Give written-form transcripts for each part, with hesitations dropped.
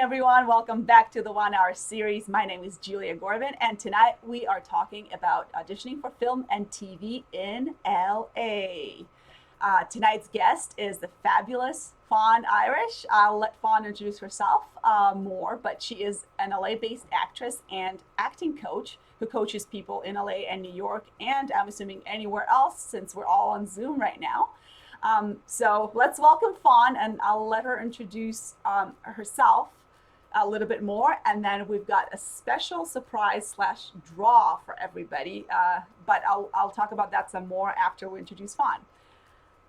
everyone. Welcome back to the 1 Hour series. My name is Julia Gorban, and tonight we are talking about auditioning for film and TV in LA. Tonight's guest is the fabulous Fawn Irish. I'll let Fawn introduce herself more, but she is an LA-based actress and acting coach who coaches people in LA and New York, and I'm assuming anywhere else since we're all on Zoom right now. So let's welcome Fawn, and I'll let her introduce herself a little bit more, and then we've got a special surprise / draw for everybody, but I'll talk about that some more after we introduce Fawn.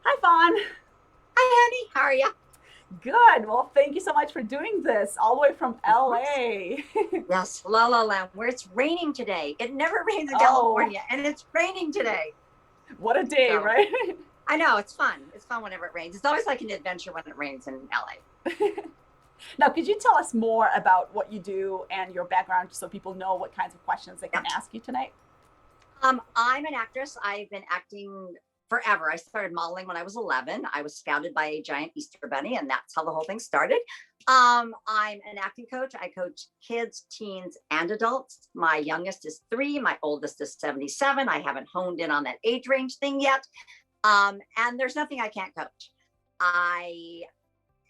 Hi, Fawn. Hi, honey. How are you? Good. Well, thank you so much for doing this all the way from LA. Yes, La La Land, where it's raining today. It never rains in California, and it's raining today. What a day, right? I know, it's fun. It's fun whenever it rains. It's always like an adventure when it rains in LA. Now, could you tell us more about what you do and your background so people know what kinds of questions they can ask you tonight? I'm an actress. I've been acting forever. I started modeling when I was 11. I was scouted by a giant Easter bunny, and that's how the whole thing started. I'm an acting coach. I coach kids, teens, and adults. My youngest is 3. My oldest is 77. I haven't honed in on that age range thing yet. And there's nothing I can't coach. I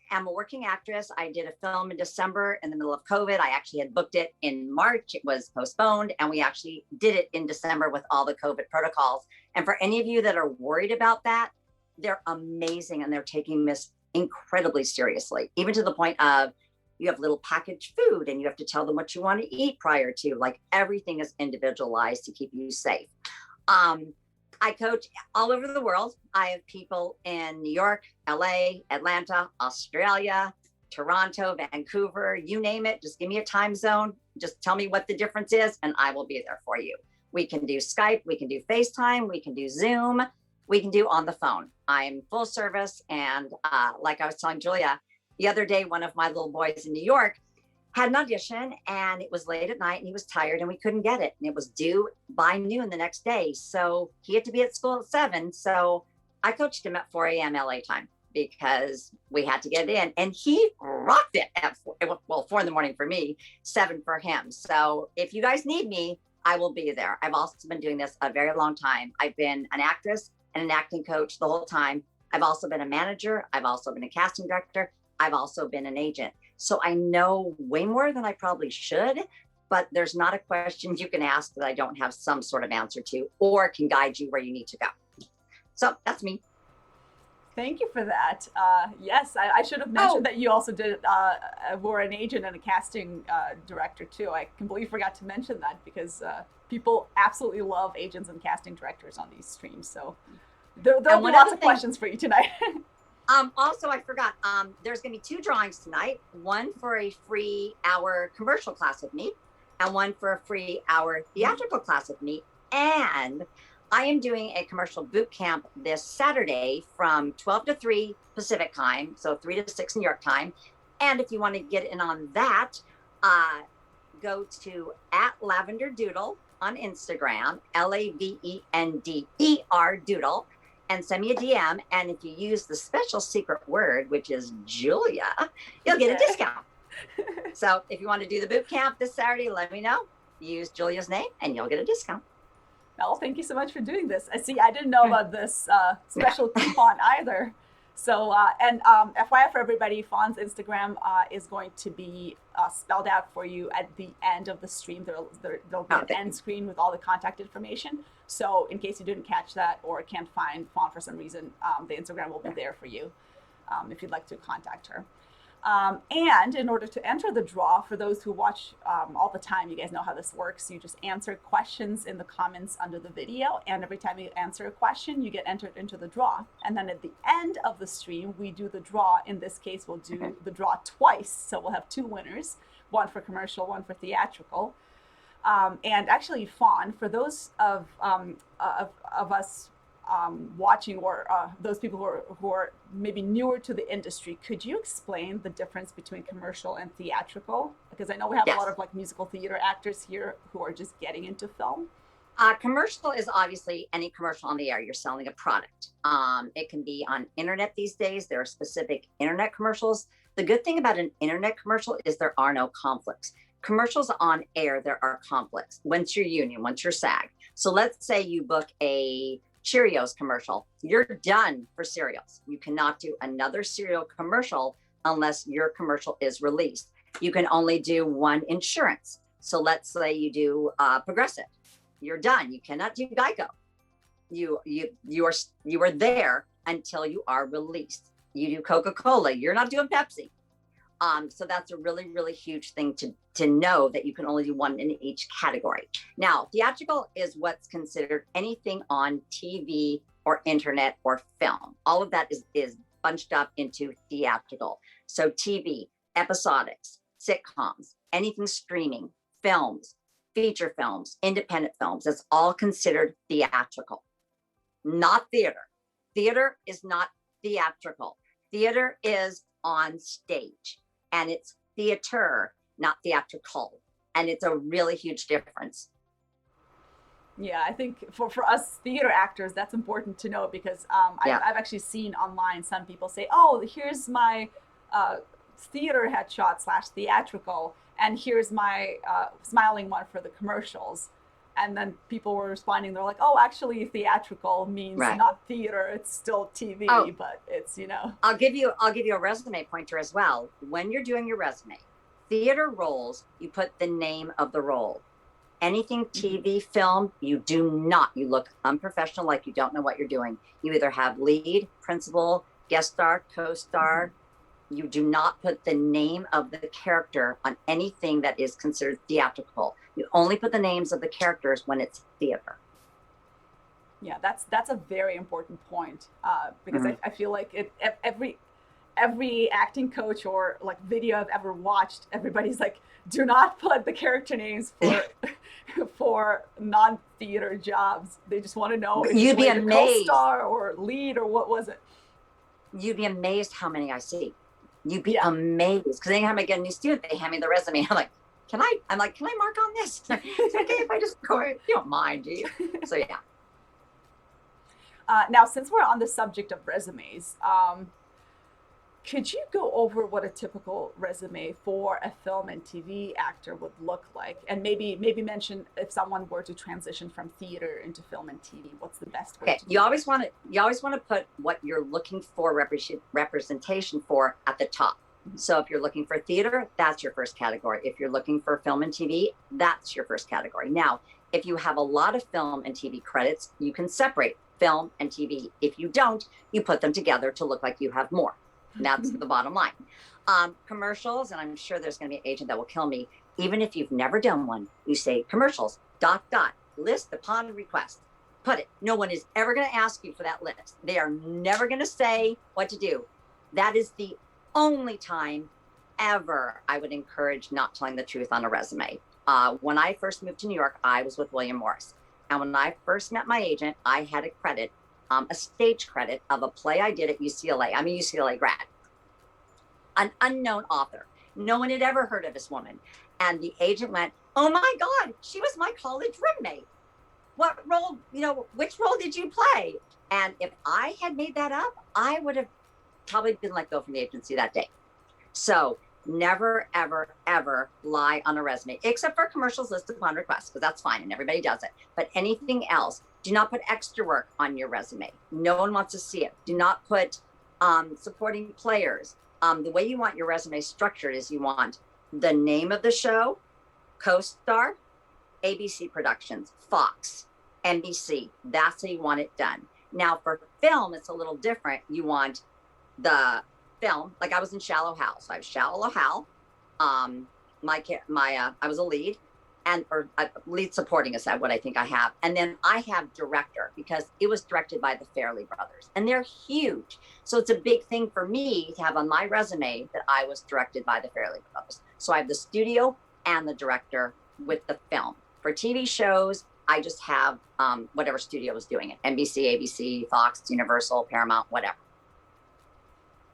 am a working actress. I did a film in December in the middle of COVID. I actually had booked it in March. It was postponed, and we actually did it in December with all the COVID protocols. And for any of you that are worried about that, they're amazing, and they're taking this incredibly seriously, even to the point of you have little packaged food and you have to tell them what you want to eat prior to. Like, everything is individualized to keep you safe. I coach all over the world. I have people in New York, LA, Atlanta, Australia, Toronto, Vancouver, you name it. Just give me a time zone. Just tell me what the difference is, and I will be there for you. We can do Skype, we can do FaceTime, we can do Zoom, we can do on the phone. I'm full service. And like I was telling Julia the other day, one of my little boys in New York had an audition, and it was late at night, and he was tired, and we couldn't get it, and it was due by noon the next day, so he had to be at school at 7. So I coached him at 4 a.m. LA time because we had to get it in, and he rocked it at 4 in the morning for me, 7 for him. So if you guys need me, I will be there. I've also been doing this a very long time. I've been an actress and an acting coach the whole time. I've also been a manager. I've also been a casting director. I've also been an agent. So I know way more than I probably should, but there's not a question you can ask that I don't have some sort of answer to, or can guide you where you need to go. So that's me. Thank you for that. Yes, I should have mentioned that you also were an agent and a casting director too. I completely forgot to mention that because people absolutely love agents and casting directors on these streams. So there'll be lots of questions for you tonight. Also, I forgot, there's going to be 2 drawings tonight, one for a free hour commercial class with me and one for a free hour theatrical class with me. And I am doing a commercial boot camp this Saturday from 12 to 3 Pacific time, so 3 to 6 New York time. And if you want to get in on that, go to @LavenderDoodle on Instagram, LAVENDER Doodle, and send me a DM. And if you use the special secret word, which is Julia, you'll get a discount. So if you want to do the boot camp this Saturday, let me know. Use Julia's name and you'll get a discount. Well, thank you so much for doing this. I see, I didn't know about this special coupon either. So, and FYI for everybody, Fawn's Instagram is going to be spelled out for you at the end of the stream. There'll be an end screen with all the contact information. So in case you didn't catch that or can't find Fawn for some reason, the Instagram will be there for you if you'd like to contact her. And in order to enter the draw, for those who watch all the time, you guys know how this works. You just answer questions in the comments under the video, and every time you answer a question, you get entered into the draw. And then at the end of the stream, we do the draw. In this case, we'll do the draw twice. So we'll have 2 winners, one for commercial, one for theatrical. And actually, Fawn, for those of us watching, or those people who are maybe newer to the industry, could you explain the difference between commercial and theatrical? Because I know we have a lot of like musical theater actors here who are just getting into film. Commercial is obviously any commercial on the air. You're selling a product. It can be on internet these days. There are specific internet commercials. The good thing about an internet commercial is there are no conflicts. Commercials on air, there are conflicts. Once you're union, once you're SAG. So let's say you book a Cheerios commercial, you're done for cereals. You cannot do another cereal commercial unless your commercial is released. You can only do one insurance. So let's say you do Progressive, you're done. You cannot do Geico. You are there until you are released. You do Coca-Cola, you're not doing Pepsi. So that's a really, really huge thing to know, that you can only do one in each category. Now, theatrical is what's considered anything on TV or internet or film. All of that is bunched up into theatrical. So TV, episodics, sitcoms, anything streaming, films, feature films, independent films, it's all considered theatrical, not theater. Theater is not theatrical. Theater is on stage, and it's theater, not theatrical. And it's a really huge difference. Yeah, I think for us theater actors, that's important to know, because I've actually seen online some people say, oh, here's my theater headshot / theatrical, and here's my smiling one for the commercials. And then people were responding, they're like, oh, actually theatrical means not theater, it's still TV, but it's, I'll give you a resume pointer as well. When you're doing your resume, theater roles, you put the name of the role. Anything TV, film, you do not. You look unprofessional, like you don't know what you're doing. You either have lead, principal, guest star, co-star. You do not put the name of the character on anything that is considered theatrical. You only put the names of the characters when it's theater. Yeah, that's a very important point, because I feel like every acting coach or like video I've ever watched, everybody's like, do not put the character names for non-theater jobs. They just want to know if you'd be amazed, co-star or lead or what was it. You'd be amazed how many I see. You'd be amazed, because anytime I get a new student, they hand me the resume. I'm like, can I mark on this? It's okay if I just go, you don't mind, do you? So yeah. Now, since we're on the subject of resumes, could you go over what a typical resume for a film and TV actor would look like, and maybe mention if someone were to transition from theater into film and TV, what's the best way? Okay, you always want to put what you're looking for representation for at the top. So if you're looking for theater, that's your first category. If you're looking for film and TV, that's your first category. Now, if you have a lot of film and TV credits, you can separate film and TV. If you don't, you put them together to look like you have more. That's the bottom line. Commercials, and I'm sure there's going to be an agent that will kill me. Even if you've never done one, you say commercials, ... list upon request. Put it. No one is ever going to ask you for that list. They are never going to say what to do. That is the only time ever I would encourage not telling the truth on a resume. When I first moved to New York, I was with William Morris. And when I first met my agent, I had a credit, a stage credit of a play I did at UCLA. I'm a UCLA grad. An unknown author. No one had ever heard of this woman. And the agent went, oh my God, she was my college roommate. What role, which role did you play? And if I had made that up, I would have probably been let go from the agency that day. So never, ever, ever lie on a resume, except for commercials listed upon request, because that's fine and everybody does it. But anything else, do not put extra work on your resume. No one wants to see it. Do not put supporting players. The way you want your resume structured is you want the name of the show, co-star, ABC Productions, Fox, NBC. That's how you want it done. Now for film, it's a little different. You want the film, like I was in Shallow Hal. So I have Shallow Hal. I was a lead, or lead supporting is what I think I have. And then I have director, because it was directed by the Fairley brothers, and they're huge. So it's a big thing for me to have on my resume that I was directed by the Fairley brothers. So I have the studio and the director with the film. For TV shows, I just have whatever studio was doing it. NBC, ABC, Fox, Universal, Paramount, whatever.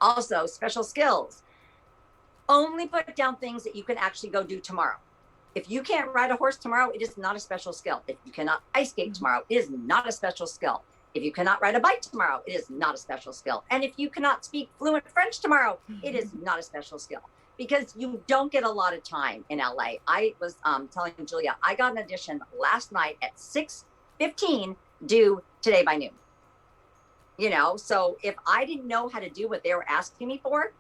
Also, special skills. Only put down things that you can actually go do tomorrow. If you can't ride a horse tomorrow, it is not a special skill. If you cannot ice skate tomorrow, it is not a special skill. If you cannot ride a bike tomorrow, it is not a special skill. And if you cannot speak fluent French tomorrow, it is not a special skill, because you don't get a lot of time in LA. I was telling Julia, I got an audition last night at 6:15, due today by noon. You know, so if I didn't know how to do what they were asking me for,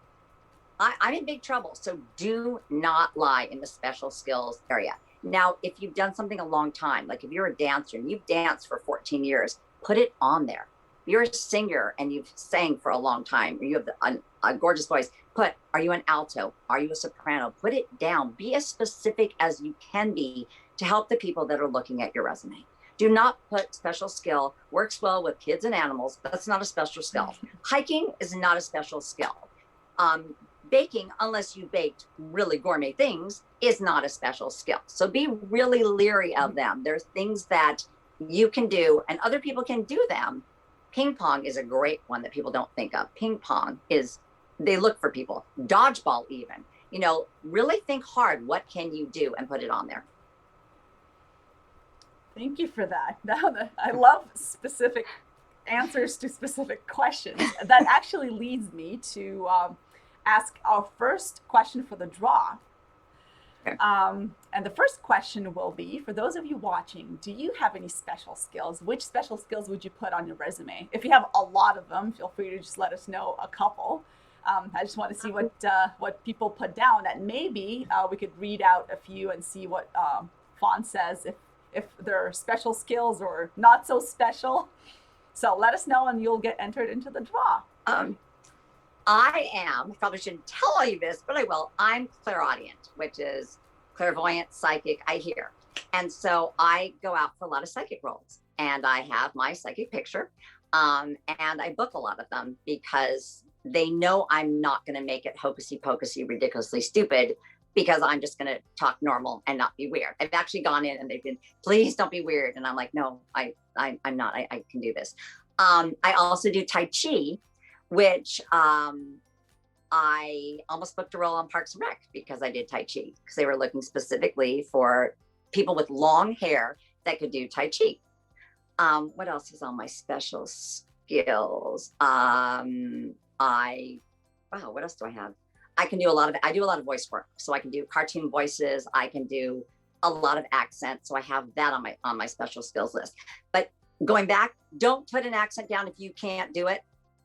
I'm in big trouble. So do not lie in the special skills area. Now, if you've done something a long time, like if you're a dancer and you've danced for 14 years, put it on there. If you're a singer and you've sang for a long time, or you have a gorgeous voice, are you an alto? Are you a soprano? Put it down. Be as specific as you can be to help the people that are looking at your resume. Do not put special skill, works well with kids and animals. That's not a special skill. Hiking is not a special skill. Baking, unless you baked really gourmet things, is not a special skill. So be really leery of them. There's things that you can do and other people can do them. Ping pong is a great one that people don't think of. Ping pong is, they look for people. Dodgeball even. You know, really think hard, what can you do, and put it on there. Thank you for that. I love specific answers to specific questions. That actually leads me to ask our first question for the draw. Okay. And the first question will be, for those of you watching, do you have any special skills? Which special skills would you put on your resume? If you have a lot of them, feel free to just let us know a couple. I just want to see what people put down, and maybe we could read out a few and see what Fawn says, if there are special skills or not so special. So let us know and you'll get entered into the draw. I probably shouldn't tell you this, but I will. I'm clairaudient, which is clairvoyant, psychic, I hear. And so I go out for a lot of psychic roles, and I have my psychic picture. And I book a lot of them because they know I'm not going to make it hocusy pocusy, ridiculously stupid, because I'm just going to talk normal and not be weird. I've actually gone in and they've been, please don't be weird. And I'm like, no, I'm not, I can do this. I also do Tai Chi, which I almost booked a role on Parks and Rec because I did Tai Chi, because they were looking specifically for people with long hair that could do Tai Chi. What else is on my special skills? What else do I have? I do a lot of voice work. So I can do cartoon voices. I can do a lot of accents. So I have that on my special skills list. But going back, don't put an accent down if you can't do it.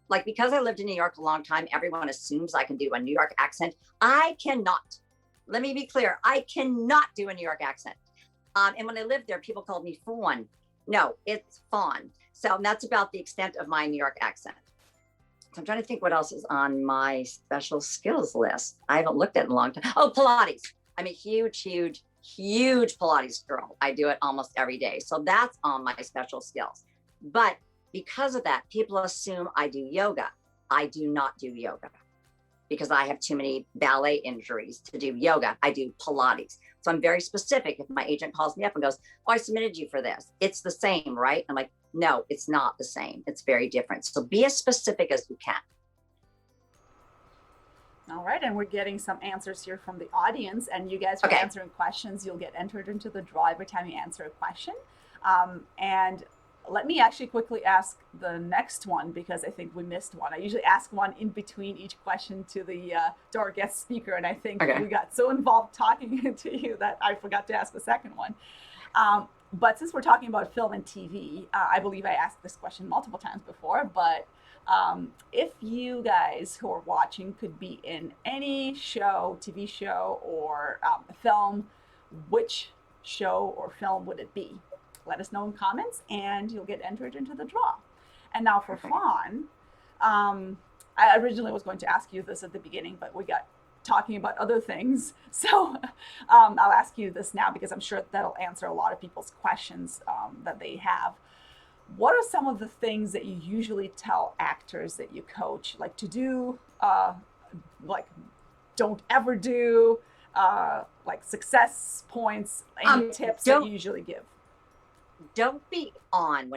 Like, because I lived in New York a long time, everyone assumes I can do a New York accent. I cannot. Let me be clear. I cannot do a New York accent. And when I lived there, people called me Fawn. No, it's Fawn. So that's about the extent of my New York accent. So I'm trying to think what else is on my special skills list. I haven't looked at it in a long time. Oh, Pilates. I'm a huge Pilates girl. I do it almost every day. So that's on my special skills. But because of that, people assume I do yoga. I do not do yoga because I have too many ballet injuries to do yoga. I do Pilates. So I'm very specific. If my agent calls me up and goes, oh, I submitted you for this, it's the same, right? I'm like, no, it's not the same. It's very different. So be as specific as you can. All right. And we're getting some answers here from the audience, and you guys are answering questions. You'll get entered into the draw every time you answer a question. And let me actually quickly ask the next one, because I think we missed one. I usually ask one in between each question to our guest speaker, and I think we got so involved talking to you that I forgot to ask the second one. But since we're talking about film and TV, I believe I asked this question multiple times before, but if you guys who are watching could be in any show, TV show, or film, which show or film would it be? Let us know in comments and you'll get entered into the draw. And now for Fawn, I originally was going to ask you this at the beginning, but we got talking about other things. So I'll ask you this now because I'm sure that'll answer a lot of people's questions that they have. What are some of the things that you usually tell actors that you coach, like to do, like don't ever do, like success points, any tips that you usually give? Don't be on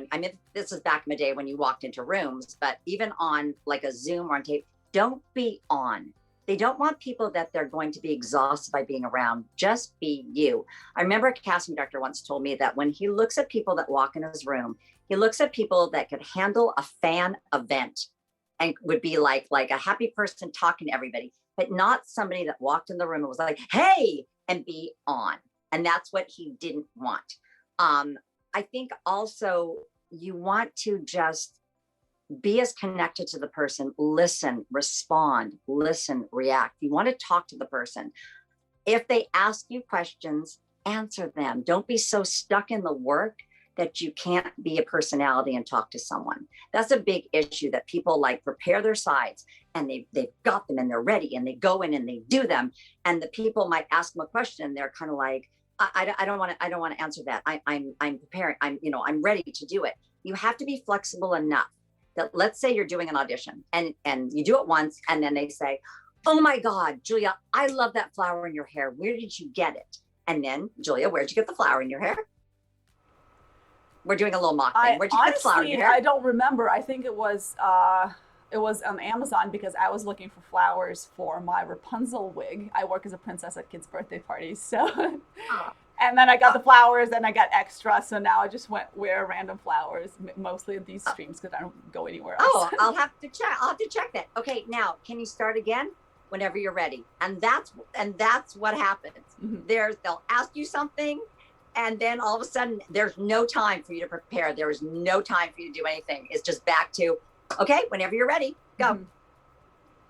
this is back in the day when you walked into rooms, but even on like a Zoom or on tape, don't be on. They don't want people that they're going to be exhausted by being around. Just be you. I remember a casting director once told me that when he looks at people that walk in his room, he looks at people that could handle a fan event and would be like a happy person talking to everybody, but not somebody that walked in the room and was like, hey, and be on. And that's what he didn't want. I think also you want to just be as connected to the person, listen, respond, listen, react. You want to talk to the person. If they ask you questions, answer them. Don't be so stuck in the work that you can't be a personality and talk to someone. That's a big issue, that people like prepare their sides and they've got them and they're ready and they go in and they do them. And the people might ask them a question. They're kind of like, I don't want to answer that. I'm preparing. I'm ready to do it. You have to be flexible enough that, let's say you're doing an audition and you do it once and then they say, oh my God, Julia, I love that flower in your hair. Where did you get it? And then, Julia, where'd you get the flower in your hair? We're doing a little mock thing. Where'd you get the flower in your hair? I don't remember. I think it was on Amazon because I was looking for flowers for my Rapunzel wig. I work as a princess at kids' birthday parties. So, and then I got the flowers and I got extra. So now I just wear random flowers, mostly at these streams because I don't go anywhere else. Oh, I'll have to check that. Okay, now can you start again? Whenever you're ready. And that's what happens. Mm-hmm. They'll ask you something and then all of a sudden there's no time for you to prepare. There is no time for you to do anything. It's just back to, okay, whenever you're ready, go. Mm-hmm.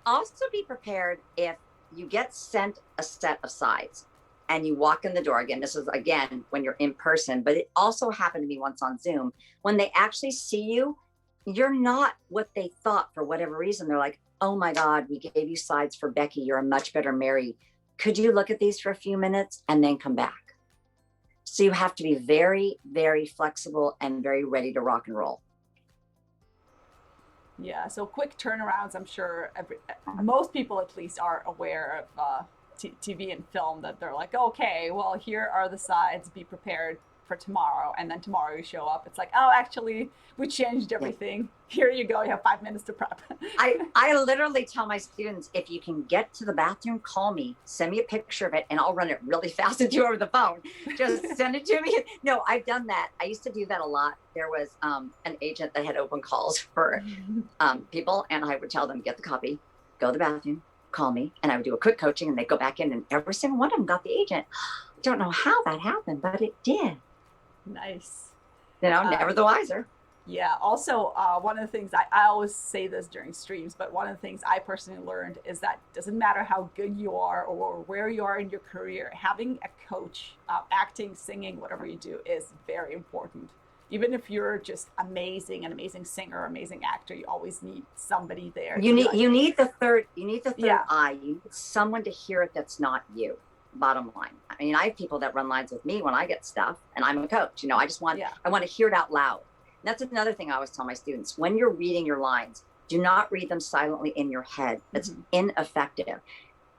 Also be prepared if you get sent a set of sides and you walk in the door. Again, this is again when you're in person, but it also happened to me once on Zoom. When they actually see you, you're not what they thought for whatever reason. They're like, oh my God, we gave you sides for Becky. You're a much better Mary. Could you look at these for a few minutes and then come back? So you have to be very, very flexible and very ready to rock and roll. Yeah, so quick turnarounds. I'm sure most people at least are aware of TV and film, that they're like, okay, well, here are the sides, be prepared for tomorrow. And then tomorrow you show up, it's like, oh, actually, we changed everything. Here you go, you have 5 minutes to prep. I literally tell my students, if you can get to the bathroom, call me, send me a picture of it, and I'll run it really fast with you over the phone. Just send it to me. No, I've done that. I used to do that a lot. There was an agent that had open calls for people, and I would tell them, get the copy, go to the bathroom, call me, and I would do a quick coaching, and they'd go back in, and every single one of them got the agent. I don't know how that happened, but it did. Nice. Never the wiser. Yeah. Also, one of the things I always say this during streams, but one of the things I personally learned is that it doesn't matter how good you are or where you are in your career, having a coach, acting, singing, whatever you do, is very important. Even if you're just an amazing singer, amazing actor, you always need somebody there. You need the third eye. You need someone to hear it that's not you. Bottom line. I mean, I have people that run lines with me when I get stuff, and I'm a coach. I just want I want to hear it out loud. And that's another thing I always tell my students. When you're reading your lines, do not read them silently in your head. It's ineffective.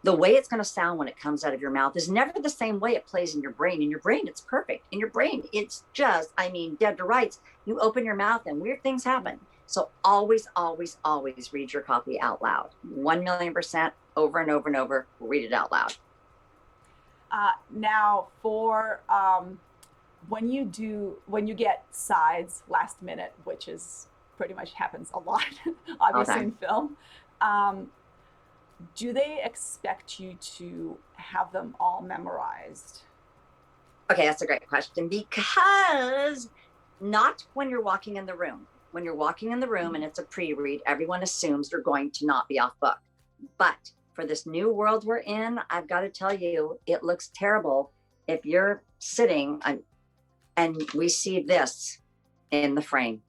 The way it's going to sound when it comes out of your mouth is never the same way it plays in your brain. In your brain, it's perfect. In your brain, it's just, dead to rights. You open your mouth and weird things happen. So always, always, always read your copy out loud. 1,000,000% over and over and over, read it out loud. Now for when you get sides last minute, which is pretty much happens a lot, obviously in film, do they expect you to have them all memorized? Okay, that's a great question, because not when you're walking in the room. When you're walking in the room and it's a pre-read, everyone assumes you're going to not be off book. But for this new world we're in, I've got to tell you, it looks terrible if you're sitting and we see this in the frame.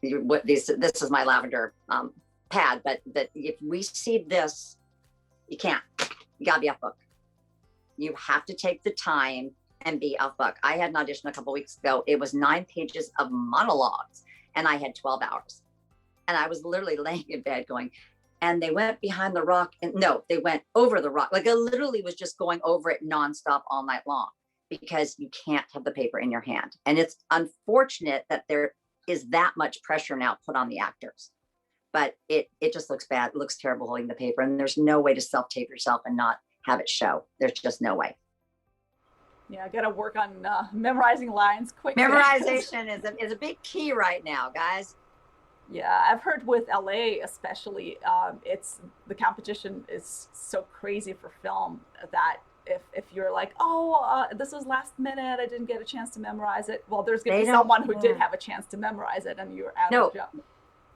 This is my lavender pad, but if we see this, you can't. You gotta be off book. You have to take the time and be off book. I had an audition a couple weeks ago. It was 9 pages of monologues, and I had 12 hours. And I was literally laying in bed going, and they went behind the rock, and no, they went over the rock. Like I literally was just going over it nonstop all night long, because you can't have the paper in your hand. And it's unfortunate that there is that much pressure now put on the actors. but it just looks bad. It looks terrible holding the paper. And there's no way to self-tape yourself and not have it show. There's just no way. Yeah, I got to work on memorizing lines quick. Memorization is a big key right now, guys. Yeah, I've heard with LA especially, it's the competition is so crazy for film that if you're like, oh, this was last minute, I didn't get a chance to memorize it. Well, there's going to be someone who did have a chance to memorize it, and you're out of the job.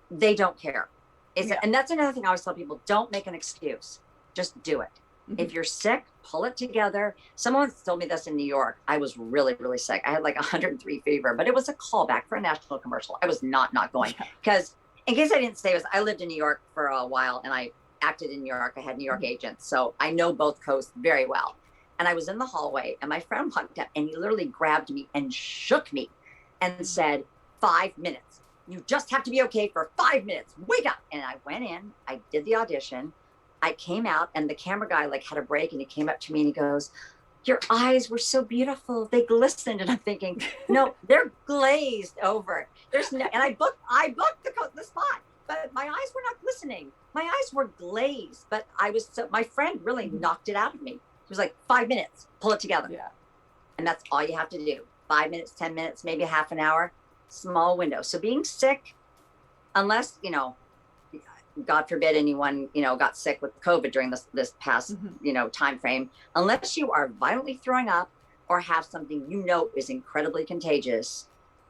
They don't care. And that's another thing I always tell people: don't make an excuse. Just do it. Mm-hmm. If you're sick, pull it together. Someone told me this in New York. I was really, really sick. I had like 103 fever, but it was a callback for a national commercial. I was not going because, in case I didn't say, I lived in New York for a while and I acted in New York. I had New York agents, so I know both coasts very well. And I was in the hallway and my friend walked up and he literally grabbed me and shook me and said, 5 minutes. You just have to be okay for 5 minutes. Wake up. And I went in, I did the audition. I came out and the camera guy like had a break and he came up to me and he goes, your eyes were so beautiful. They glistened. And I'm thinking, no, they're glazed over. There's no, and I booked the spot, but my eyes were not glistening. My eyes were glazed, but my friend really knocked it out of me. It was like 5 minutes, pull it together. Yeah. And that's all you have to do. 5 minutes, 10 minutes, maybe a half an hour, small window. So being sick, unless, God forbid anyone, got sick with COVID during this past, time frame, unless you are violently throwing up or have something is incredibly contagious,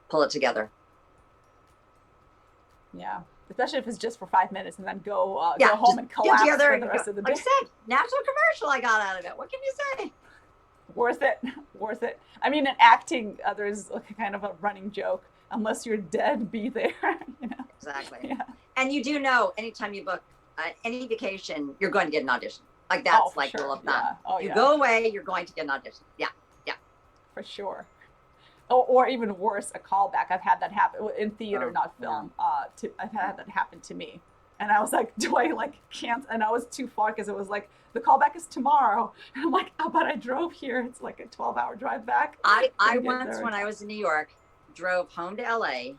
pull it together. Yeah, especially if it's just for 5 minutes and then go home and collapse for the rest of the day. Like I said, national commercial I got out of it. What can you say? Worth it. I mean, in acting, there's kind of a running joke. Unless you're dead, be there. Exactly. Yeah. And you do know anytime you book any vacation, you're going to get an audition. Like that's rule of thumb. Yeah. Oh, you go away, you're going to get an audition. Yeah. For sure. Or even worse, a callback. I've had that happen in theater, not film. Yeah. I've had that happen to me. And I was like, do I can't? And I was too far because it was like, the callback is tomorrow. And I'm like, oh, but I drove here. It's like a 12-hour drive back. I once, when I was in New York, drove home to LA,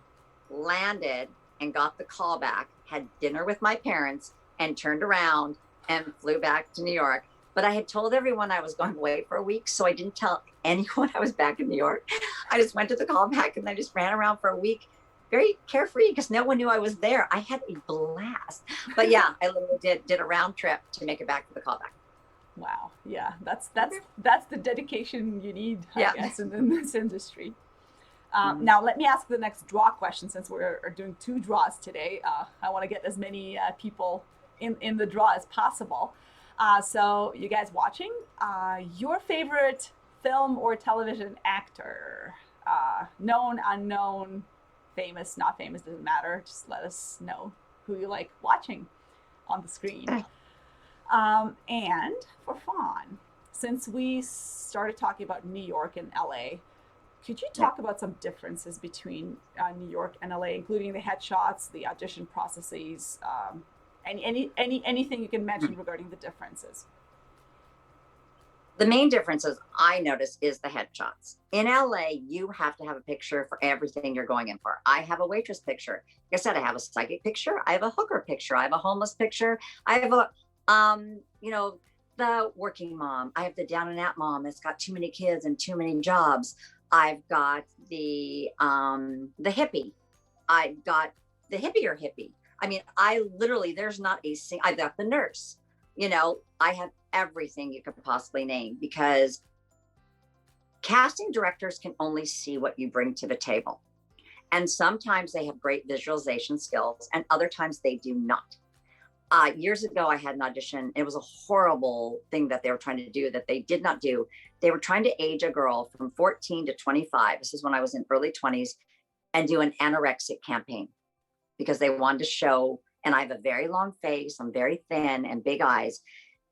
landed and got the call back, had dinner with my parents and turned around and flew back to New York. But I had told everyone I was going away for a week, so I didn't tell anyone I was back in New York. I just went to the callback and I just ran around for a week, very carefree because no one knew I was there. I had a blast. But yeah, I literally did a round trip to make it back to the callback. Wow. Yeah, that's the dedication you need, I guess, in this industry. Now, let me ask the next draw question since we're doing 2 draws today. I want to get as many people in the draw as possible. So you guys watching, your favorite film or television actor, known, unknown, famous, not famous, doesn't matter. Just let us know who you like watching on the screen. And for Fawn, since we started talking about New York and LA, could you talk about some differences between New York and LA, including the headshots, the audition processes, anything you can mention regarding the differences? The main differences I notice is the headshots. In LA, you have to have a picture for everything you're going in for. I have a waitress picture. Like I said, I have a psychic picture. I have a hooker picture. I have a homeless picture. I have a, the working mom. I have the down and out mom that's got too many kids and too many jobs. I've got the hippie. I've got the hippier hippie. I mean, I literally, there's not a single, I've got the nurse, I have everything you could possibly name because casting directors can only see what you bring to the table. And sometimes they have great visualization skills and other times they do not. Years ago, I had an audition. It was a horrible thing that they were trying to do that they did not do. They were trying to age a girl from 14 to 25. This is when I was in early 20s and do an anorexic campaign because they wanted to show, and I have a very long face. I'm very thin and big eyes.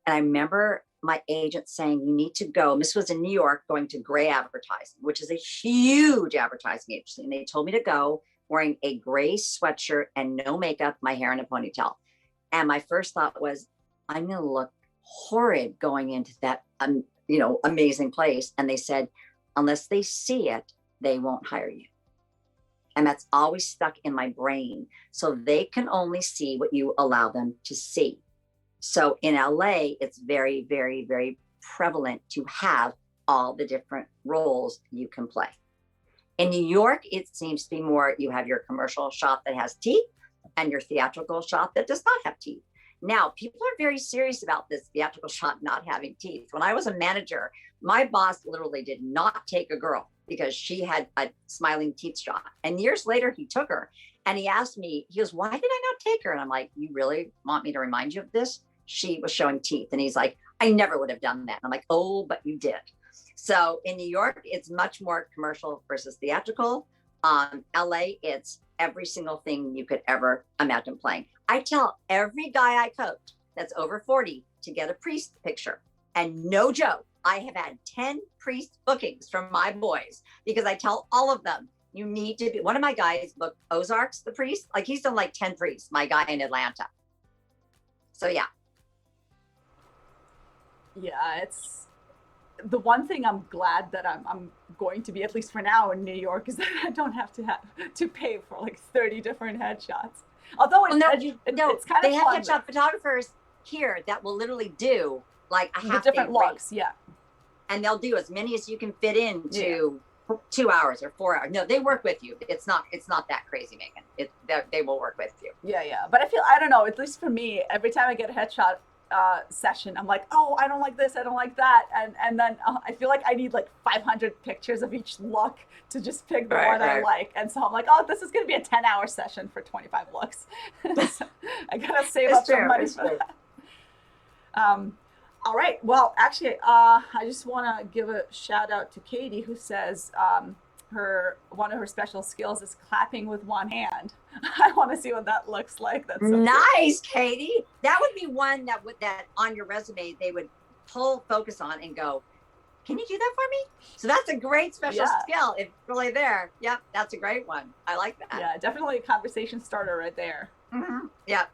And I remember my agent saying, you need to go. And this was in New York, going to Gray Advertising, which is a huge advertising agency. And they told me to go wearing a gray sweatshirt and no makeup, my hair in a ponytail. And my first thought was, I'm going to look horrid going into that, amazing place. And they said, unless they see it, they won't hire you. And that's always stuck in my brain. So they can only see what you allow them to see. So in LA, it's very, very, very prevalent to have all the different roles you can play. In New York, it seems to be more, you have your commercial shop that has teeth and your theatrical shop that does not have teeth. Now, people are very serious about this theatrical shop not having teeth. When I was a manager, my boss literally did not take a girl because she had a smiling teeth shop. And years later, he took her and he asked me, he goes, why did I not take her? And I'm like, you really want me to remind you of this? She was showing teeth. And he's like, I never would have done that. And I'm like, oh, but you did. So in New York, it's much more commercial versus theatrical. LA, it's every single thing you could ever imagine playing. I tell every guy I coach that's over 40 to get a priest picture. And no joke, I have had 10 priest bookings from my boys because I tell all of them, you need to be, one of my guys booked Ozarks, the priest, like he's done like 10 priests, my guy in Atlanta. So yeah. Yeah, it's the one thing I'm glad that I'm going to be, at least for now, in New York, is that I don't have to pay for like 30 different headshots. Although it's kind they of have fun, headshot photographers here that will literally do like a the half different day looks, rate. yeah. And they'll do as many as you can fit into 2 hours or 4 hours. No, they work with you. It's not that crazy, Megan. They will work with you. Yeah. But I don't know, at least for me, every time I get a headshot session, I'm like, oh, I don't like this, I don't like that, and then I feel like I need like 500 pictures of each look to just pick the one I like, and so I'm like, oh, this is going to be a 10-hour session for 25 looks. So I gotta save up some money for that. All right, well, actually, I just want to give a shout out to Katie, who says one of her special skills is clapping with one hand. I want to see what that looks like. That's so nice, cool. Katie. That would be one that on your resume they would pull focus on and go, can you do that for me? So that's a great special skill. It's really there. Yep, that's a great one. I like that. Yeah, definitely a conversation starter right there. Mm-hmm. Yeah.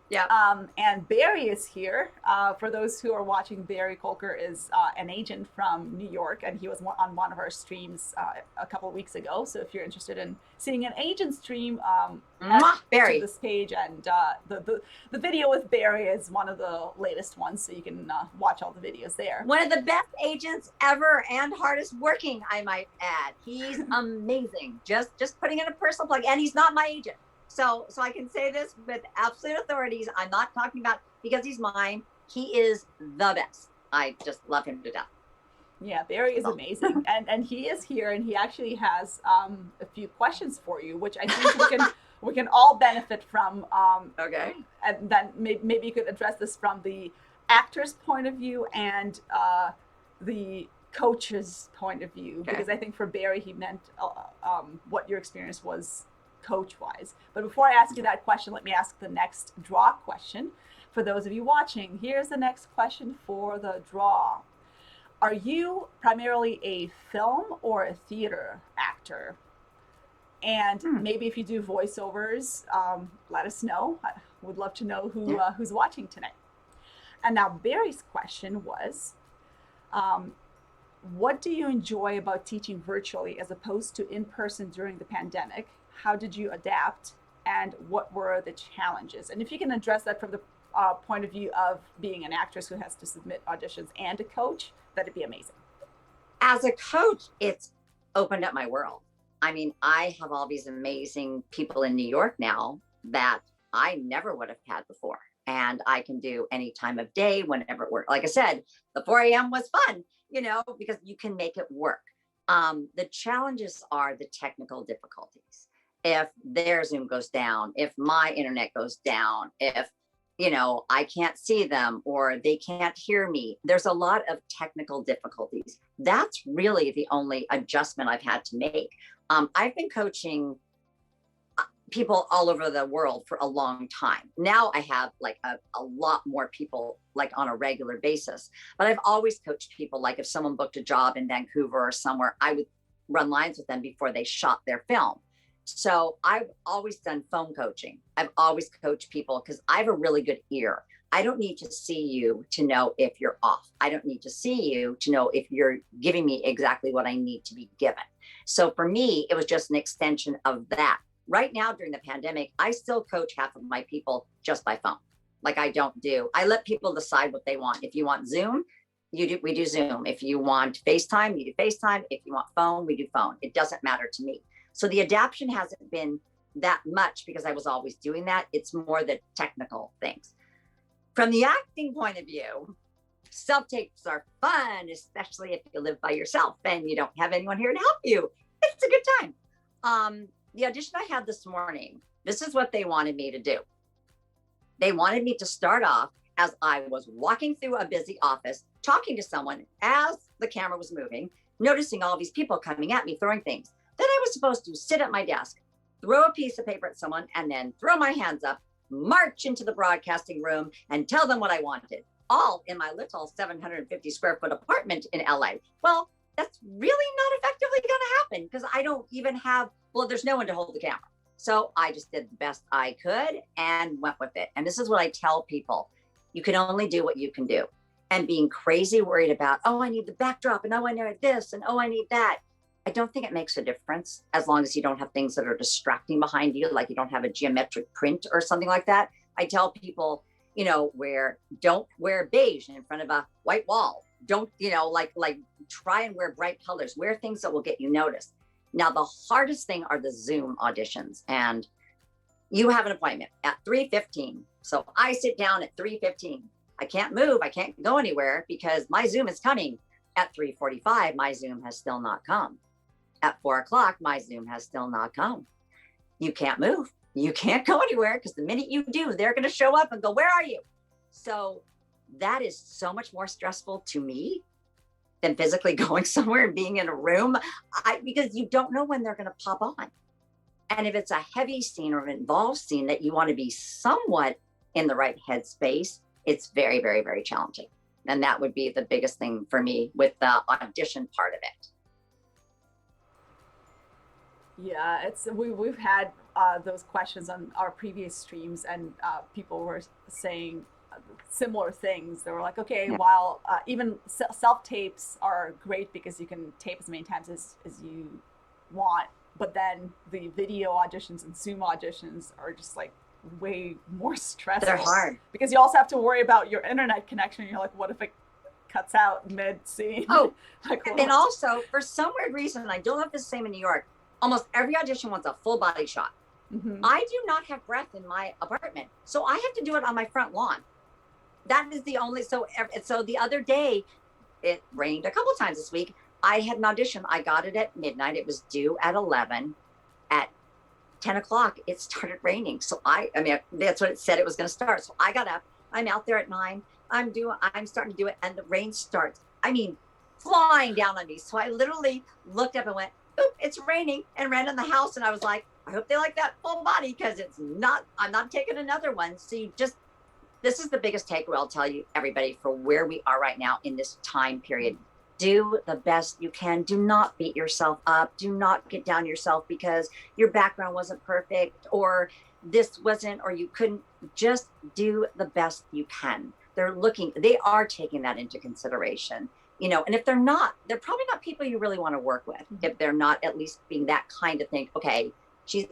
And Barry is here. For those who are watching, Barry Kolker is an agent from New York, and he was on one of our streams a couple of weeks ago. So if you're interested in seeing an agent stream, Barry, to this page, and the video with Barry is one of the latest ones, so you can watch all the videos there. One of the best agents ever and hardest working, I might add. He's amazing. Just putting in a personal plug, and he's not my agent. So I can say this with absolute authorities. I'm not talking about because he's mine. He is the best. I just love him to death. Yeah, Barry is amazing. and he is here, and he actually has a few questions for you, which I think we can all benefit from. Okay. And then maybe you could address this from the actor's point of view and the coach's point of view, because I think for Barry, he meant what your experience was coach-wise. But before I ask you that question, let me ask the next draw question. For those of you watching, here's the next question for the draw. Are you primarily a film or a theater actor? And maybe if you do voiceovers, let us know. I would love to know who's watching tonight. And now Barry's question was, what do you enjoy about teaching virtually as opposed to in person during the pandemic? How did you adapt, and what were the challenges? And if you can address that from the point of view of being an actress who has to submit auditions and a coach, that'd be amazing. As a coach, it's opened up my world. I mean, I have all these amazing people in New York now that I never would have had before. And I can do any time of day, whenever it works. Like I said, the 4 a.m. was fun, because you can make it work. The challenges are the technical difficulties. If their Zoom goes down, if my internet goes down, if, I can't see them or they can't hear me, there's a lot of technical difficulties. That's really the only adjustment I've had to make. I've been coaching people all over the world for a long time. Now I have like a lot more people like on a regular basis, but I've always coached people. Like if someone booked a job in Vancouver or somewhere, I would run lines with them before they shot their film. So I've always done phone coaching. I've always coached people because I have a really good ear. I don't need to see you to know if you're off. I don't need to see you to know if you're giving me exactly what I need to be given. So for me, it was just an extension of that. Right now during the pandemic, I still coach half of my people just by phone. Like I let people decide what they want. If you want Zoom, we do Zoom. If you want FaceTime, you do FaceTime. If you want phone, we do phone. It doesn't matter to me. So the adaptation hasn't been that much because I was always doing that. It's more the technical things. From the acting point of view, self-tapes are fun, especially if you live by yourself and you don't have anyone here to help you. It's a good time. The audition I had this morning, this is what they wanted me to do. They wanted me to start off as I was walking through a busy office, talking to someone as the camera was moving, noticing all these people coming at me, throwing things. Then I was supposed to sit at my desk, throw a piece of paper at someone, and then throw my hands up, march into the broadcasting room and tell them what I wanted, all in my little 750 square foot apartment in LA. Well, that's really not effectively going to happen because I don't even have, there's no one to hold the camera. So I just did the best I could and went with it. And this is what I tell people. You can only do what you can do. And being crazy worried about, oh, I need the backdrop and oh, I need this and oh, I need that. I don't think it makes a difference as long as you don't have things that are distracting behind you, like you don't have a geometric print or something like that. I tell people, don't wear beige in front of a white wall. Don't, try and wear bright colors, wear things that will get you noticed. Now, the hardest thing are the Zoom auditions, and you have an appointment at 3:15. So I sit down at 3:15. I can't move. I can't go anywhere because my Zoom is coming. At 3:45, my Zoom has still not come. At 4 o'clock, my Zoom has still not come. You can't move. You can't go anywhere because the minute you do, they're going to show up and go, where are you? So that is so much more stressful to me than physically going somewhere and being in a room, because you don't know when they're going to pop on. And if it's a heavy scene or an involved scene that you want to be somewhat in the right headspace, it's very, very, very challenging. And that would be the biggest thing for me with the audition part of it. Yeah, we've had those questions on our previous streams, and people were saying similar things. They were like, okay, Yeah. while even self tapes are great because you can tape as many times as you want, but then the video auditions and Zoom auditions are just like way more stressful. They're hard because you also have to worry about your internet connection. You're like, what if it cuts out mid scene? Oh, like, and also for some weird reason, I don't have the same in New York. Almost every audition wants a full body shot. Mm-hmm. I do not have breath in my apartment, so I have to do it on my front lawn. That is the only, so the other day, it rained a couple times this week. I had an audition. I got it at midnight. It was due at 11. At 10 o'clock, it started raining. So that's what it said it was going to start. So I got up. I'm out there at 9. I'm starting to do it. And the rain starts, flying down on me. So I literally looked up and went, oop, it's raining, and ran in the house. And I was like, I hope they like that full body because I'm not taking another one. So this is the biggest takeaway I'll tell you, everybody, for where we are right now in this time period. Do the best you can. Do not beat yourself up. Do not get down yourself because your background wasn't perfect or this wasn't, or you couldn't. Just do the best you can. They are taking that into consideration, and if they're not, they're probably not people you really want to work with. Mm-hmm. If they're not at least being that kind of thing. Okay.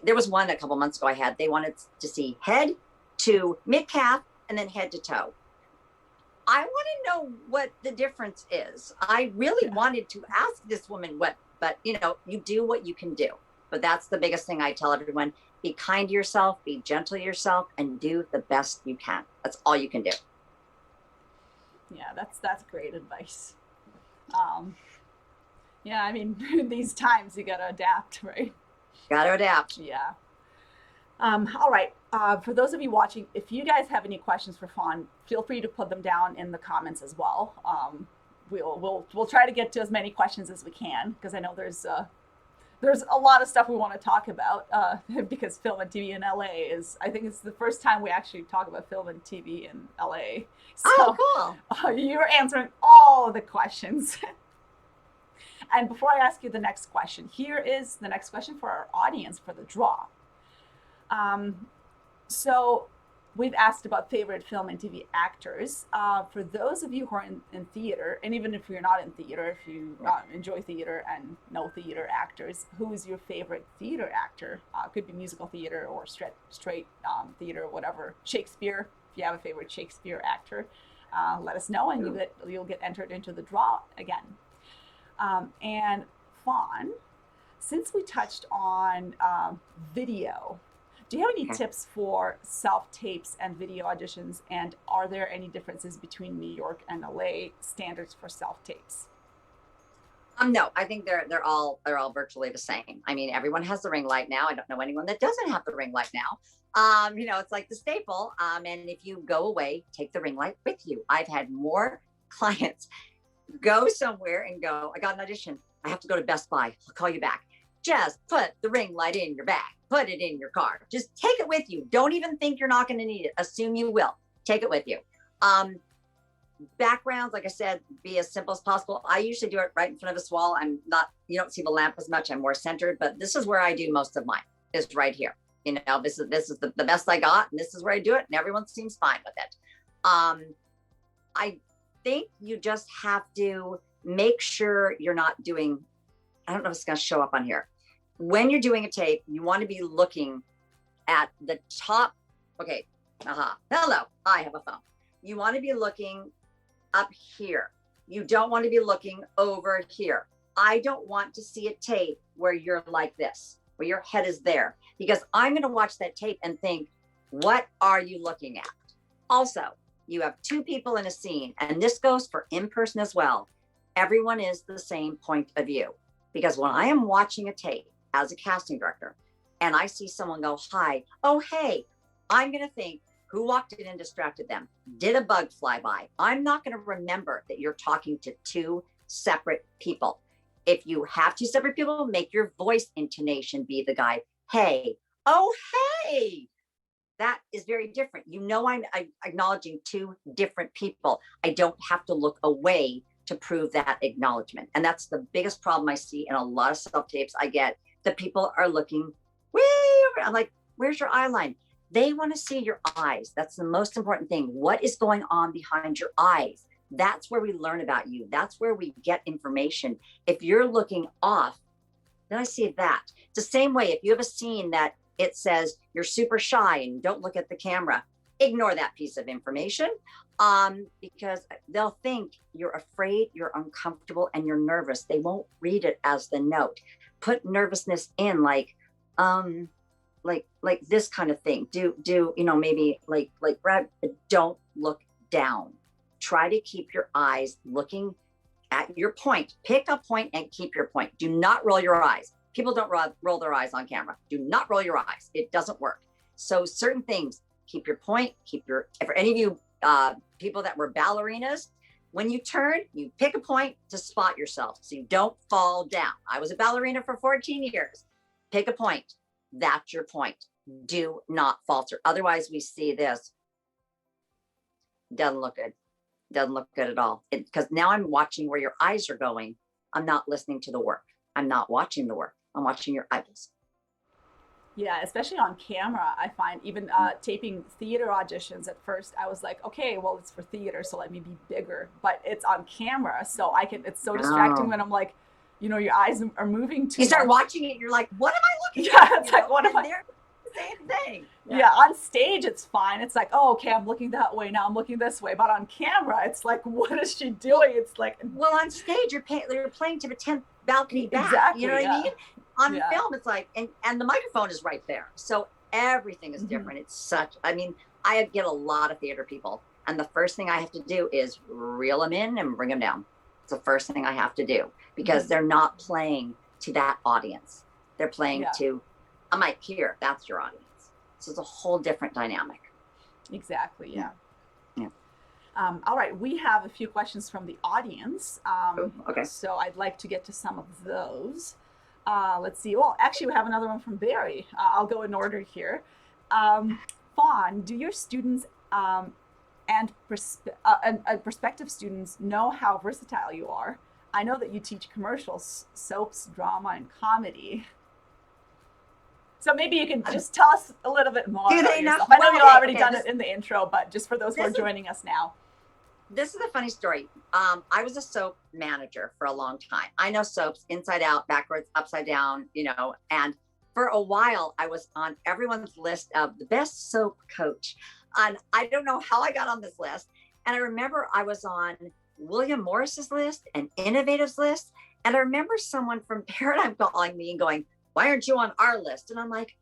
There was one a couple months ago they wanted to see head to mid calf and then head to toe. I want to know what the difference is. I really wanted to ask this woman but you do what you can do. But that's the biggest thing I tell everyone. Be kind to yourself, be gentle to yourself, and do the best you can. That's all you can do. Yeah, that's great advice. These times you got to adapt, right? Got to adapt. Yeah. All right. For those of you watching, if you guys have any questions for Fawn, feel free to put them down in the comments as well. We'll try to get to as many questions as we can because I know there's a lot of stuff we want to talk about because film and TV in LA I think it's the first time we actually talk about film and TV in LA. So, cool. You're answering all of the questions. And before I ask you the next question, here is the next question for our audience for the draw. So we've asked about favorite film and TV actors. For those of you who are in theater, and even if you're not in theater, if you enjoy theater and know theater actors, who is your favorite theater actor? Could be musical theater or straight theater, whatever. Shakespeare, if you have a favorite Shakespeare actor, let us know, and you'll get entered into the draw again. And Fawn, since we touched on video, do you have any tips for self-tapes and video auditions? And are there any differences between New York and LA standards for self-tapes? No, I think they're all virtually the same. I mean, everyone has the ring light now. I don't know anyone that doesn't have the ring light now. It's like the staple. And if you go away, take the ring light with you. I've had more clients go somewhere and go, I got an audition. I have to go to Best Buy. I'll call you back. Just put the ring light in your bag. Put it in your car. Just take it with you. Don't even think you're not going to need it. Assume you will. Take it with you. Backgrounds, like I said, be as simple as possible. I usually do it right in front of this wall. You don't see the lamp as much. I'm more centered, but this is where I do most of mine, is right here. This is the best I got, and this is where I do it, and everyone seems fine with it. I think you just have to make sure you're not doing, I don't know if it's going to show up on here. When you're doing a tape, you want to be looking at the top. Okay. Hello. I have a phone. You want to be looking up here. You don't want to be looking over here. I don't want to see a tape where you're like this, where your head is there, because I'm going to watch that tape and think, what are you looking at? Also, you have two people in a scene, and this goes for in-person as well. Everyone is the same point of view, because when I am watching a tape as a casting director and I see someone go, hi, oh, hey, I'm going to think, who walked in and distracted them? Did a bug fly by? I'm not going to remember that you're talking to two separate people. If you have two separate people, make your voice intonation be the guy, hey, oh, hey. That is very different. I'm acknowledging two different people. I don't have to look away to prove that acknowledgement. And that's the biggest problem I see in a lot of self-tapes I get. The people are looking way over. I'm like, where's your eye line? They want to see your eyes. That's the most important thing. What is going on behind your eyes? That's where we learn about you. That's where we get information. If you're looking off, then I see that. It's the same way. If you have a scene that it says you're super shy and don't look at the camera, ignore that piece of information, because they'll think you're afraid, you're uncomfortable, and you're nervous. They won't read it as the note. Put nervousness in, like this kind of thing. Maybe like Brad, don't look down. Try to keep your eyes looking at your point. Pick a point and keep your point. Do not roll your eyes. People don't roll their eyes on camera. Do not roll your eyes. It doesn't work. So certain things, keep your point, for any of you people that were ballerinas, when you turn, you pick a point to spot yourself so you don't fall down. I was a ballerina for 14 years. Pick a point. That's your point. Do not falter. Otherwise, we see this. Doesn't look good. Doesn't look good at all. Because now I'm watching where your eyes are going. I'm not listening to the work. I'm not watching the work. I'm watching your eyeballs. Yeah, especially on camera, I find even taping theater auditions at first, I was like, okay, well, it's for theater, so let me be bigger. But it's on camera, so it's so distracting when I'm like, your eyes are moving too much. You start watching it, you're like, what am I looking at? Yeah, it's like, what am I? Same thing. Yeah, on stage, it's fine. It's like, oh, okay, I'm looking that way. Now I'm looking this way. But on camera, it's like, what is she doing? It's like, well, on stage, you're playing to the 10th balcony back. Exactly, You know what I mean? On film, it's like, and the microphone is right there. So everything is different. It's I get a lot of theater people. And the first thing I have to do is reel them in and bring them down. It's the first thing I have to do, because they're not playing to that audience. They're playing to, I'm like, here, that's your audience. So it's a whole different dynamic. Exactly. Yeah. All right. We have a few questions from the audience. Okay. So I'd like to get to some of those. Let's see. Well, actually, we have another one from Barry. I'll go in order here. Fawn, do your students and prospective students know how versatile you are? I know that you teach commercials, soaps, drama, and comedy. So maybe you can just tell us a little bit more Do about they know? yourself. I know Well, you've okay, already okay, done this- it in the intro, but just for those who are this is- joining us now. This is a funny story. I was a soap manager for a long time. I know soaps inside out, backwards, upside down, you know, and for a while I was on everyone's list of the best soap coach. And I don't know how I got on this list. And I remember I was on William Morris's list and Innovative's list. And I remember someone from Paradigm calling me and going, why aren't you on our list? And I'm like,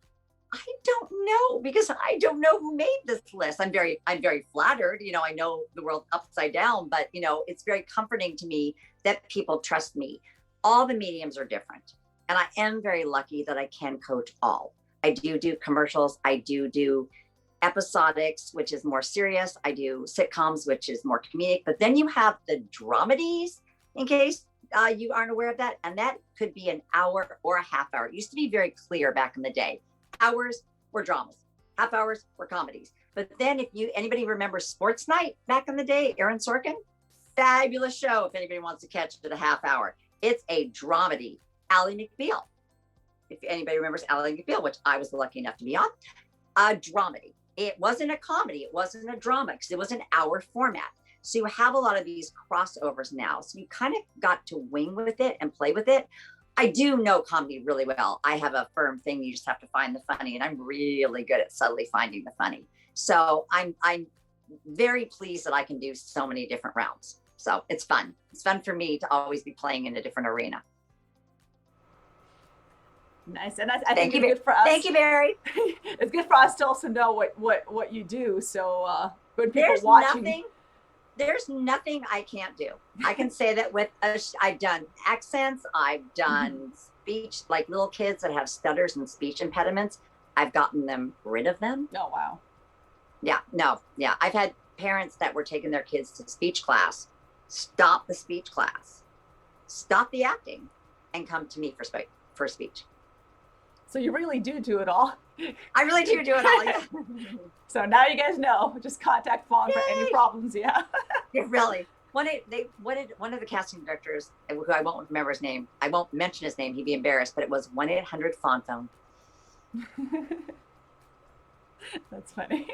I don't know, because I don't know who made this list. I'm very flattered. You know, I know the world upside down, but you know, it's very comforting to me that people trust me. All the mediums are different. And I am very lucky that I can coach all. I do commercials. I do episodics, which is more serious. I do sitcoms, which is more comedic. But then you have the dramedies, in case you aren't aware of that. And that could be an hour or a half hour. It used to be very clear back in the day. Hours were dramas, half hours were comedies. But then if anybody remembers Sports Night back in the day, Aaron Sorkin, fabulous show. If anybody wants to catch it, a half hour, it's a dramedy. Ally McBeal, if anybody remembers Ally McBeal, which I was lucky enough to be on, a dramedy. It wasn't a comedy. It wasn't a drama because it was an hour format. So you have a lot of these crossovers now. So you kind of got to wing with it and play with it. I do know comedy really well. I have a firm thing. You just have to find the funny, and I'm really good at subtly finding the funny. So I'm very pleased that I can do so many different rounds. So it's fun. It's fun for me to always be playing in a different arena. Nice. And I think it's good for us. Thank you, Barry. It's good for us to also know what you do. So when people watching. There's nothing I can't do. I can say that with I've done accents, I've done speech, like little kids that have stutters and speech impediments. I've gotten them rid of them. Oh, wow. Yeah, no, yeah. I've had parents that were taking their kids to speech class, stop the speech class, stop the acting, and come to me for speech. So you really do it all. I really do it all. Yeah. So now you guys know. Just contact Fawn for any problems. Yeah. Yeah, really. One of the casting directors, who I won't remember his name. I won't mention his name. He'd be embarrassed. But it was 1-800 Phone. That's funny.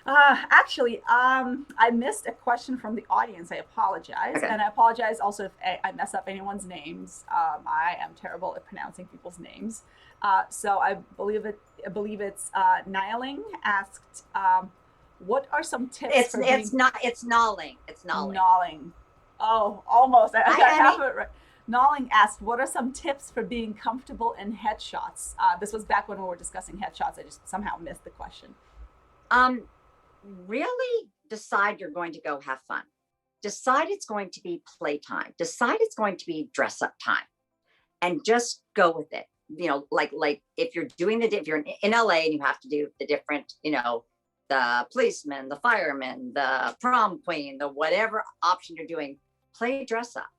Actually, I missed a question from the audience. I apologize. Okay. And I apologize also if I mess up anyone's names. I am terrible at pronouncing people's names. So I believe it's Niling asked, what are some tips It's Nalling. It's Nalling. Nalling. Oh, almost. I got half of it right. Nalling asked, what are some tips for being comfortable in headshots? This was back when we were discussing headshots. I just somehow missed the question. Really decide you're going to go have fun. Decide it's going to be playtime. Decide it's going to be dress up time, and just go with it. You know, like if you're in LA and you have to do the different, you know, the policeman, the fireman, the prom queen, the whatever option you're doing, play dress up,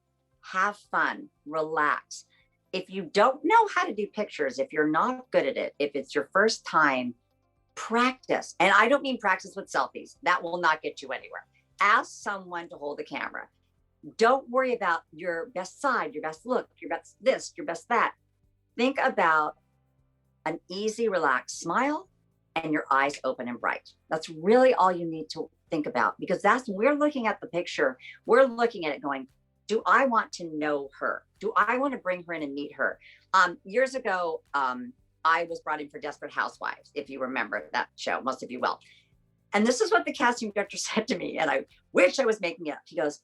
have fun, relax. If you don't know how to do pictures, if you're not good at it, if it's your first time, practice. And I don't mean practice with selfies. That will not get you anywhere. Ask someone to hold the camera. Don't worry about your best side, your best look, your best this, your best that. Think about an easy, relaxed smile and your eyes open and bright. That's really all you need to think about, because we're looking at the picture. We're looking at it going, do I want to know her? Do I want to bring her in and meet her? Years ago, I was brought in for Desperate Housewives, if you remember that show. Most of you will. And this is what the casting director said to me, and I wish I was making it up. He goes,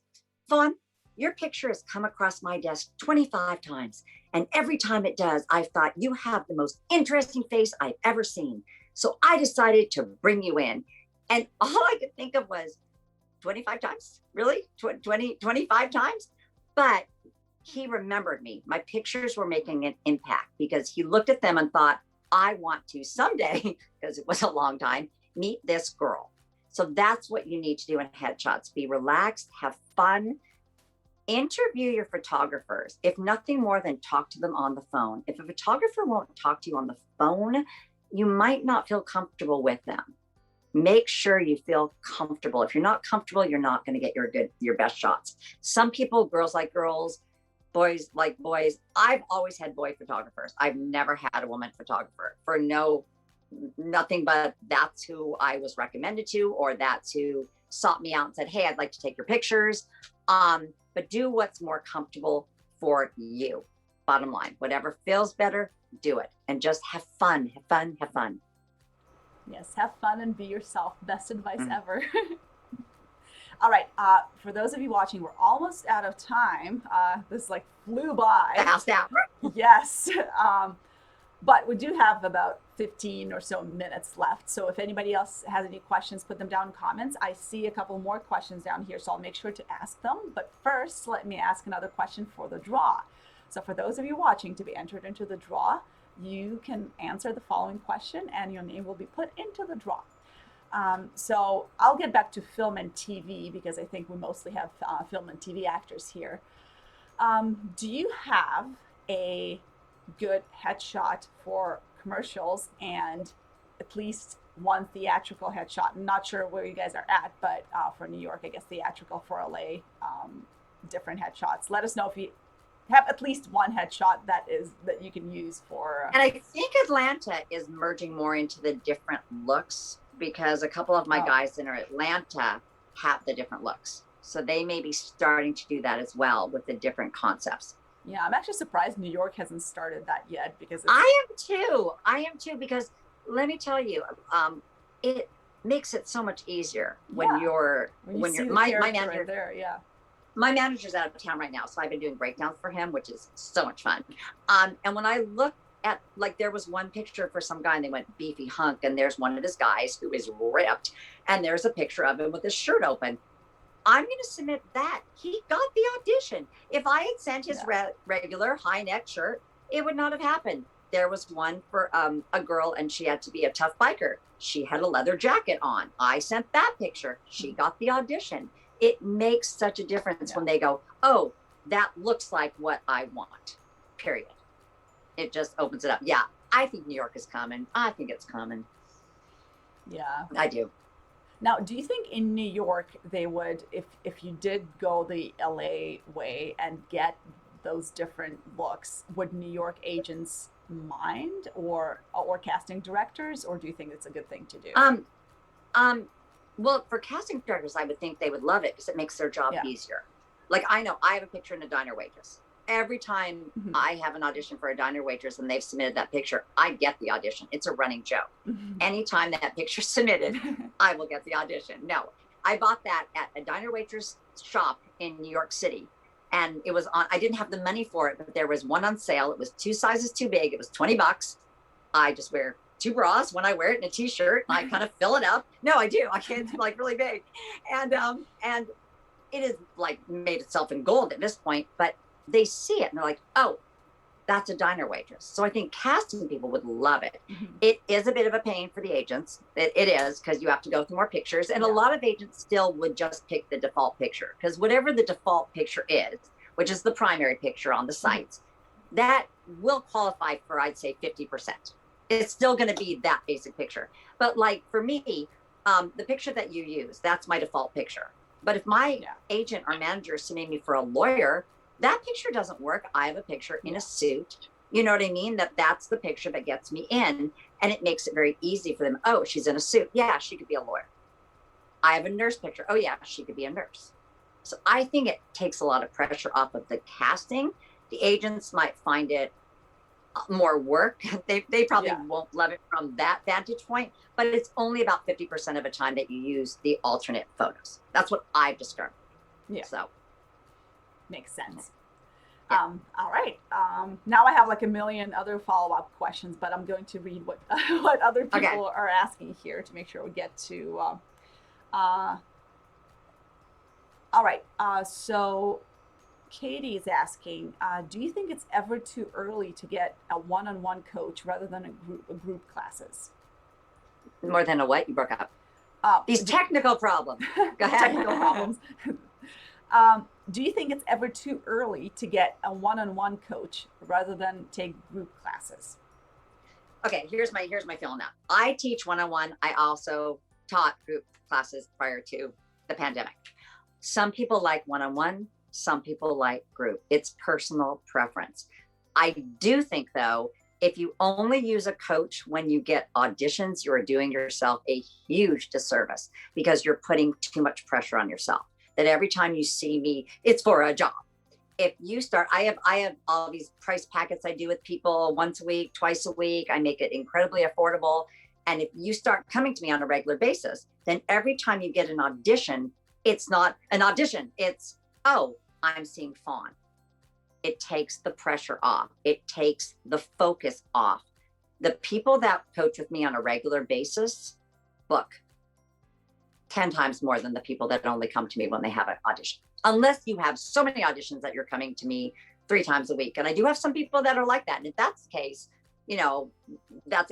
Fawn, your picture has come across my desk 25 times. And every time it does, I've thought you have the most interesting face I've ever seen. So I decided to bring you in. And all I could think of was 25 times? Really? 25 times? But he remembered me. My pictures were making an impact because he looked at them and thought, I want to someday, because it was a long time, meet this girl. So that's what you need to do in headshots. Be relaxed, have fun, interview your photographers. If nothing more than talk to them on the phone. If a photographer won't talk to you on the phone, you might not feel comfortable with them. Make sure you feel comfortable. If you're not comfortable, you're not going to get your best shots. Some people, girls like girls, boys like boys. I've always had boy photographers. I've never had a woman photographer for nothing but that's who I was recommended to, or that's who sought me out and said, hey, I'd like to take your pictures. But do what's more comfortable for you. Bottom line, whatever feels better, do it. And just have fun, have fun, have fun. Yes, have fun and be yourself. Best advice ever. All right. For those of you watching, we're almost out of time. This like flew by. Fast out. Yes. But we do have about 15 or so minutes left. So if anybody else has any questions, put them down in comments. I see a couple more questions down here, so I'll make sure to ask them. But first, let me ask another question for the draw. So for those of you watching, to be entered into the draw, you can answer the following question and your name will be put into the draw. So I'll get back to film and TV because I think we mostly have film and TV actors here. Do you have a good headshot for commercials and at least one theatrical headshot? I'm not sure where you guys are at, but for New York, I guess theatrical, for LA, different headshots. Let us know if you have at least one headshot that you can use for. And I think Atlanta is merging more into the different looks because a couple of my guys in Atlanta have the different looks. So they may be starting to do that as well with the different concepts. Yeah, I'm actually surprised New York hasn't started that yet because I am too, because let me tell you, it makes it so much easier when you're my manager there. Yeah. My manager's out of town right now, so I've been doing breakdowns for him, which is so much fun. And when I look at, like, there was one picture for some guy and they went beefy hunk, and there's one of his guys who is ripped, and there's a picture of him with his shirt open. I'm going to submit that. He got the audition. If I had sent his regular high neck shirt, it would not have happened. There was one for a girl, and she had to be a tough biker. She had a leather jacket on. I sent that picture. She got the audition. It makes such a difference when they go, oh, that looks like what I want, period. It just opens it up. Yeah, I think New York is coming. I think it's coming. Yeah. I do. Now, do you think in New York they would, if you did go the LA way and get those different looks, would New York agents mind or casting directors, or do you think it's a good thing to do? Well, for casting directors, I would think they would love it because it makes their job easier. Like, I know I have a picture in a diner waitress. Every time I have an audition for a diner waitress and they've submitted that picture, I get the audition. It's a running joke. Anytime that picture's submitted, I will get the audition. No, I bought that at a diner waitress shop in New York City. And it was I didn't have the money for it, but there was one on sale. It was 2 sizes too big. It was $20. I just wear 2 bras when I wear it in a t-shirt. I kind of fill it up. No, I do. I can't, like, really big. And it is like made itself in gold at this point, but they see it and they're like, oh, that's a diner waitress. So I think casting people would love it. It is a bit of a pain for the agents. It is, because you have to go through more pictures. And a lot of agents still would just pick the default picture, because whatever the default picture is, which is the primary picture on the sites, that will qualify for, I'd say, 50%. It's still going to be that basic picture. But like for me, the picture that you use, that's my default picture. But if my agent or manager is sending me for a lawyer, that picture doesn't work. I have a picture in a suit. You know what I mean? That's the picture that gets me in, and it makes it very easy for them. Oh, she's in a suit. Yeah, she could be a lawyer. I have a nurse picture. Oh yeah, she could be a nurse. So I think it takes a lot of pressure off of the casting. The agents might find it more work. They probably won't love it from that vantage point, but it's only about 50% of the time that you use the alternate photos. That's what I've discovered. Yeah. So makes sense. All right. Now I have like a million other follow-up questions, but I'm going to read what other people are asking here to make sure we get to. All right. So Katie is asking, do you think it's ever too early to get a one-on-one coach rather than a group classes? More than a what? You broke up. These technical problems. Go ahead. Technical problems. Do you think it's ever too early to get a one-on-one coach rather than take group classes? Okay, here's my feeling now. I teach one-on-one. I also taught group classes prior to the pandemic. Some people like one-on-one. Some people like group. It's personal preference. I do think, though, if you only use a coach when you get auditions, you are doing yourself a huge disservice because you're putting too much pressure on yourself. That every time you see me, it's for a job. If you start, I have all these price packets I do with people once a week, twice a week. I make it incredibly affordable. And if you start coming to me on a regular basis, then every time you get an audition, it's not an audition. It's, oh, I'm seeing Fawn. It takes the pressure off. It takes the focus off. The people that coach with me on a regular basis book 10 times more than the people that only come to me when they have an audition. Unless you have so many auditions that you're coming to me 3 times a week. And I do have some people that are like that. And if that's the case, you know,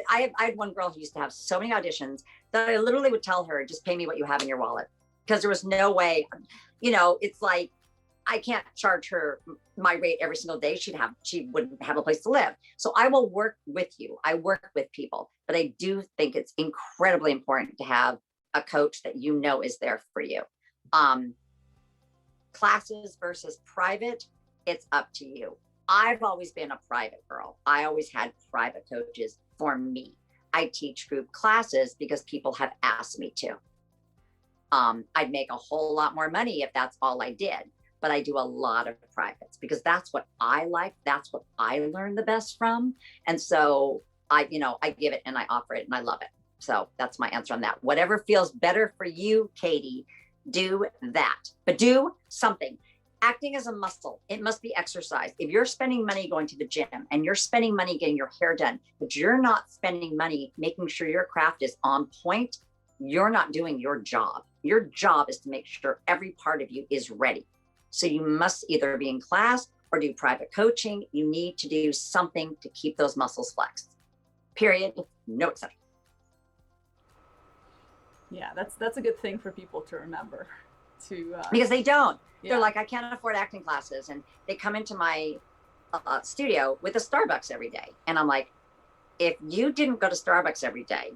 I had one girl who used to have so many auditions that I literally would tell her, just pay me what you have in your wallet. Because there was no way, you know, it's like, I can't charge her my rate every single day. She wouldn't have a place to live. So I will work with you. I work with people, but I do think it's incredibly important to have a coach that you know is there for you. Classes versus private, it's up to you. I've always been a private girl. I always had private coaches for me. I teach group classes because people have asked me to. I'd make a whole lot more money if that's all I did, but I do a lot of privates because that's what I like. That's what I learn the best from. And so I give it and I offer it and I love it. So that's my answer on that. Whatever feels better for you, Katie, do that, but do something. Acting is a muscle. It must be exercised. If you're spending money going to the gym and you're spending money getting your hair done, but you're not spending money making sure your craft is on point, you're not doing your job. Your job is to make sure every part of you is ready. So you must either be in class or do private coaching. You need to do something to keep those muscles flexed. Period. No exception. Yeah, that's a good thing for people to remember. Because they don't. Yeah. They're like, I can't afford acting classes. And they come into my studio with a Starbucks every day. And I'm like, if you didn't go to Starbucks every day,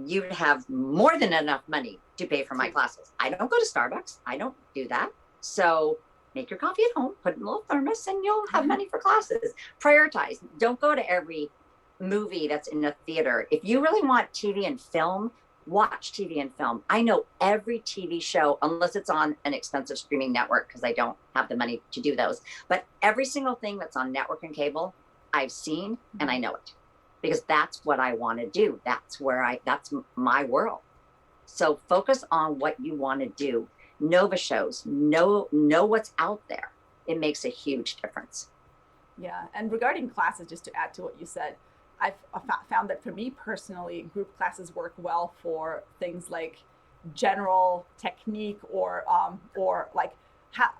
you'd have more than enough money to pay for my classes. I don't go to Starbucks. I don't do that. So make your coffee at home, put in a little thermos, and you'll have money for classes. Prioritize. Don't go to every movie that's in a theater. If you really want TV and film, watch TV and film. I know every TV show, unless it's on an expensive streaming network, because I don't have the money to do those. But every single thing that's on network and cable, I've seen and I know it because that's what I want to do. That's my world. So focus on what you want to do. Nova shows, know what's out there. It makes a huge difference. Yeah. And regarding classes, just to add to what you said, I've found that for me personally, group classes work well for things like general technique or like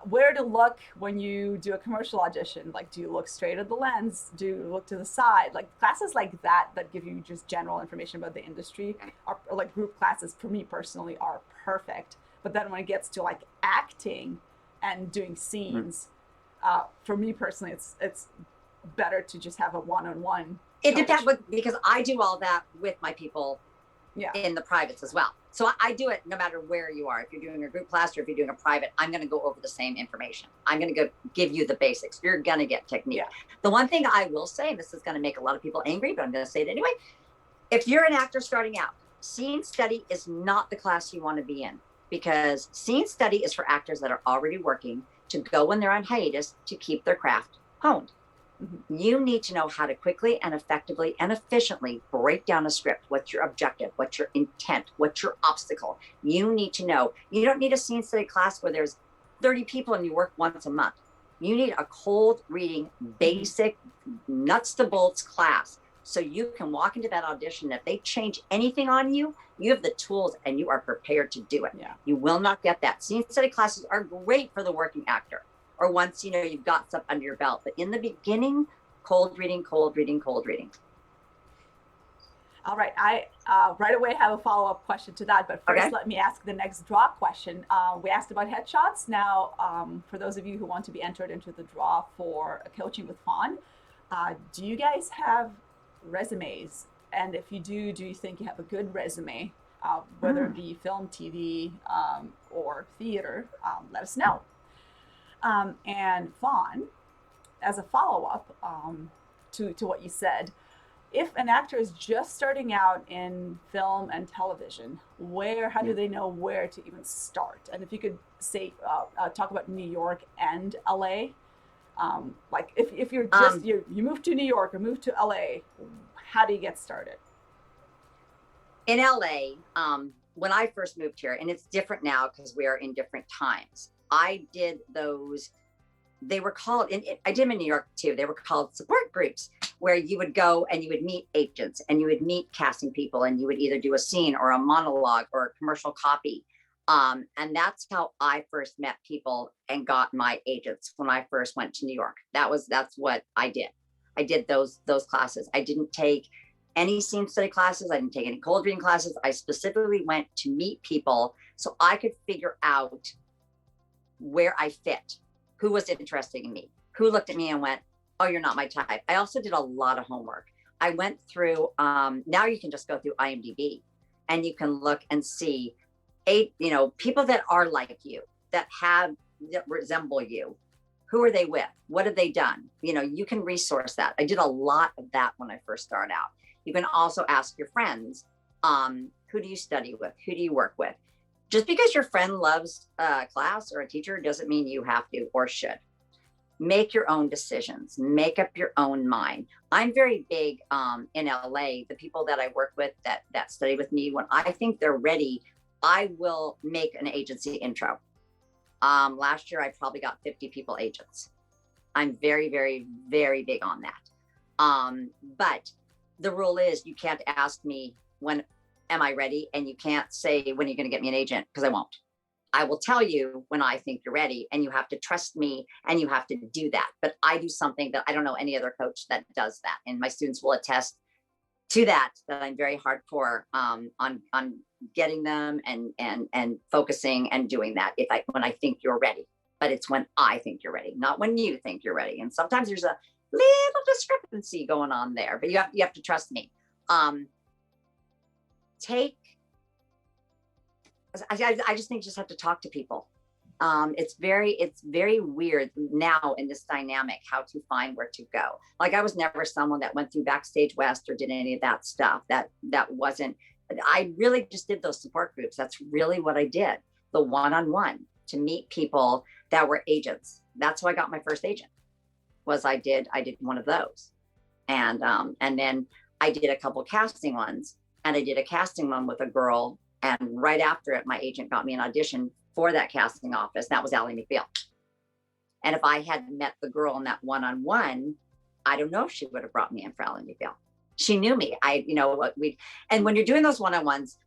where to look when you do a commercial audition. Like, do you look straight at the lens? Do you look to the side? Like classes like that give you just general information about the industry are like group classes for me personally are perfect. But then when it gets to like acting and doing scenes, for me personally, it's better to just have a one-on-one. It depends because I do all that with my people in the privates as well. So I do it no matter where you are. If you're doing a group class or if you're doing a private, I'm going to go over the same information. I'm going to give you the basics. You're going to get technique. Yeah. The one thing I will say, and this is going to make a lot of people angry, but I'm going to say it anyway. If you're an actor starting out, scene study is not the class you want to be in because scene study is for actors that are already working to go when they're on hiatus to keep their craft honed. Mm-hmm. You need to know how to quickly and effectively and efficiently break down a script. What's your objective? What's your intent? What's your obstacle? You need to know. You don't need a scene study class where there's 30 people and you work once a month. You need a cold reading, basic, nuts to bolts class. So you can walk into that audition. If they change anything on you, you have the tools and you are prepared to do it. Yeah. You will not get that. Scene study classes are great for the working actor. Or once, you've got stuff under your belt. But in the beginning, cold reading, cold reading, cold reading. All right. I right away have a follow-up question to that. But first, Let me ask the next draw question. We asked about headshots. Now, for those of you who want to be entered into the draw for a coaching with Fawn, do you guys have resumes? And if you do you think you have a good resume, whether it be film, TV, or theater? Let us know. And Fawn, as a follow-up to what you said, if an actor is just starting out in film and television, how do they know where to even start? And if you could say, talk about New York and LA, like if you're just, you move to New York or move to LA, how do you get started? In LA, when I first moved here, and it's different now because we are in different times, I did those, they were called, I did them in New York too, they were called support groups, where you would go and you would meet agents and you would meet casting people and you would either do a scene or a monologue or a commercial copy. And that's how I first met people and got my agents when I first went to New York. That's what I did. I did those classes. I didn't take any scene study classes. I didn't take any cold reading classes. I specifically went to meet people so I could figure out where I fit, who was interested in me, who looked at me and went, oh, you're not my type. I also did a lot of homework. I went through, now you can just go through IMDb and you can look and see people that are like you, that resemble you. Who are they with? What have they done? You can resource that. I did a lot of that when I first started out. You can also ask your friends, who do you study with? Who do you work with? Just because your friend loves a class or a teacher doesn't mean you have to or should. Make your own decisions, make up your own mind. I'm very big in LA, the people that I work with that study with me, when I think they're ready, I will make an agency intro. Last year, I probably got 50 people agents. I'm very, very, very big on that. But the rule is you can't ask me when am I ready? And you can't say, when are you going to get me an agent? Because I won't. I will tell you when I think you're ready, and you have to trust me and you have to do that. But I do something that I don't know any other coach that does that. And my students will attest to that I'm very hardcore on getting them and focusing and doing that when I think you're ready. But it's when I think you're ready, not when you think you're ready. And sometimes there's a little discrepancy going on there, but you have to trust me. I just think you just have to talk to people. It's very weird now in this dynamic, how to find where to go. Like I was never someone that went through Backstage West or did any of that stuff. That wasn't, I really just did those support groups. That's really what I did. The one-on-one to meet people that were agents. That's how I got my first agent, was I did one of those. And then I did a couple casting ones, and I did a casting one with a girl. And right after it, my agent got me an audition for that casting office. That was Ally McBeal. And if I had met the girl in that one-on-one, I don't know if she would have brought me in for Ally McBeal. She knew me. And when you're doing those one-on-ones,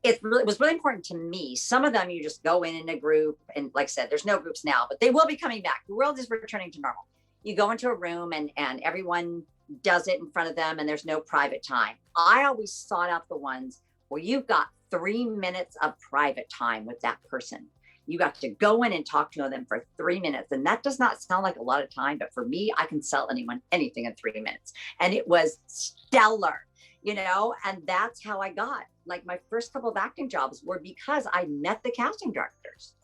it was really important to me. Some of them you just go in a group, and like I said, there's no groups now, but they will be coming back. The world is returning to normal. You go into a room and everyone does it in front of them, and there's no private time. I always sought out the ones where you've got 3 minutes of private time with that person. You got to go in and talk to them for 3 minutes. And that does not sound like a lot of time, but for me, I can sell anyone anything in 3 minutes. And it was stellar, and that's how I got, like, my first couple of acting jobs were because I met the casting directors,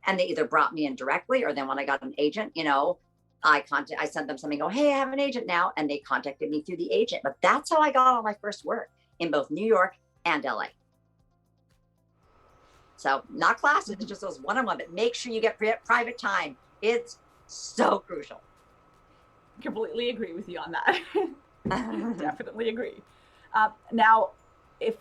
and they either brought me in directly, or then when I got an agent, I sent them something, go, hey, I have an agent now. And they contacted me through the agent. But that's how I got all my first work in both New York and LA. So not classes, it's just those one-on-one, but make sure you get private time. It's so crucial. Completely agree with you on that. Definitely agree. Now, if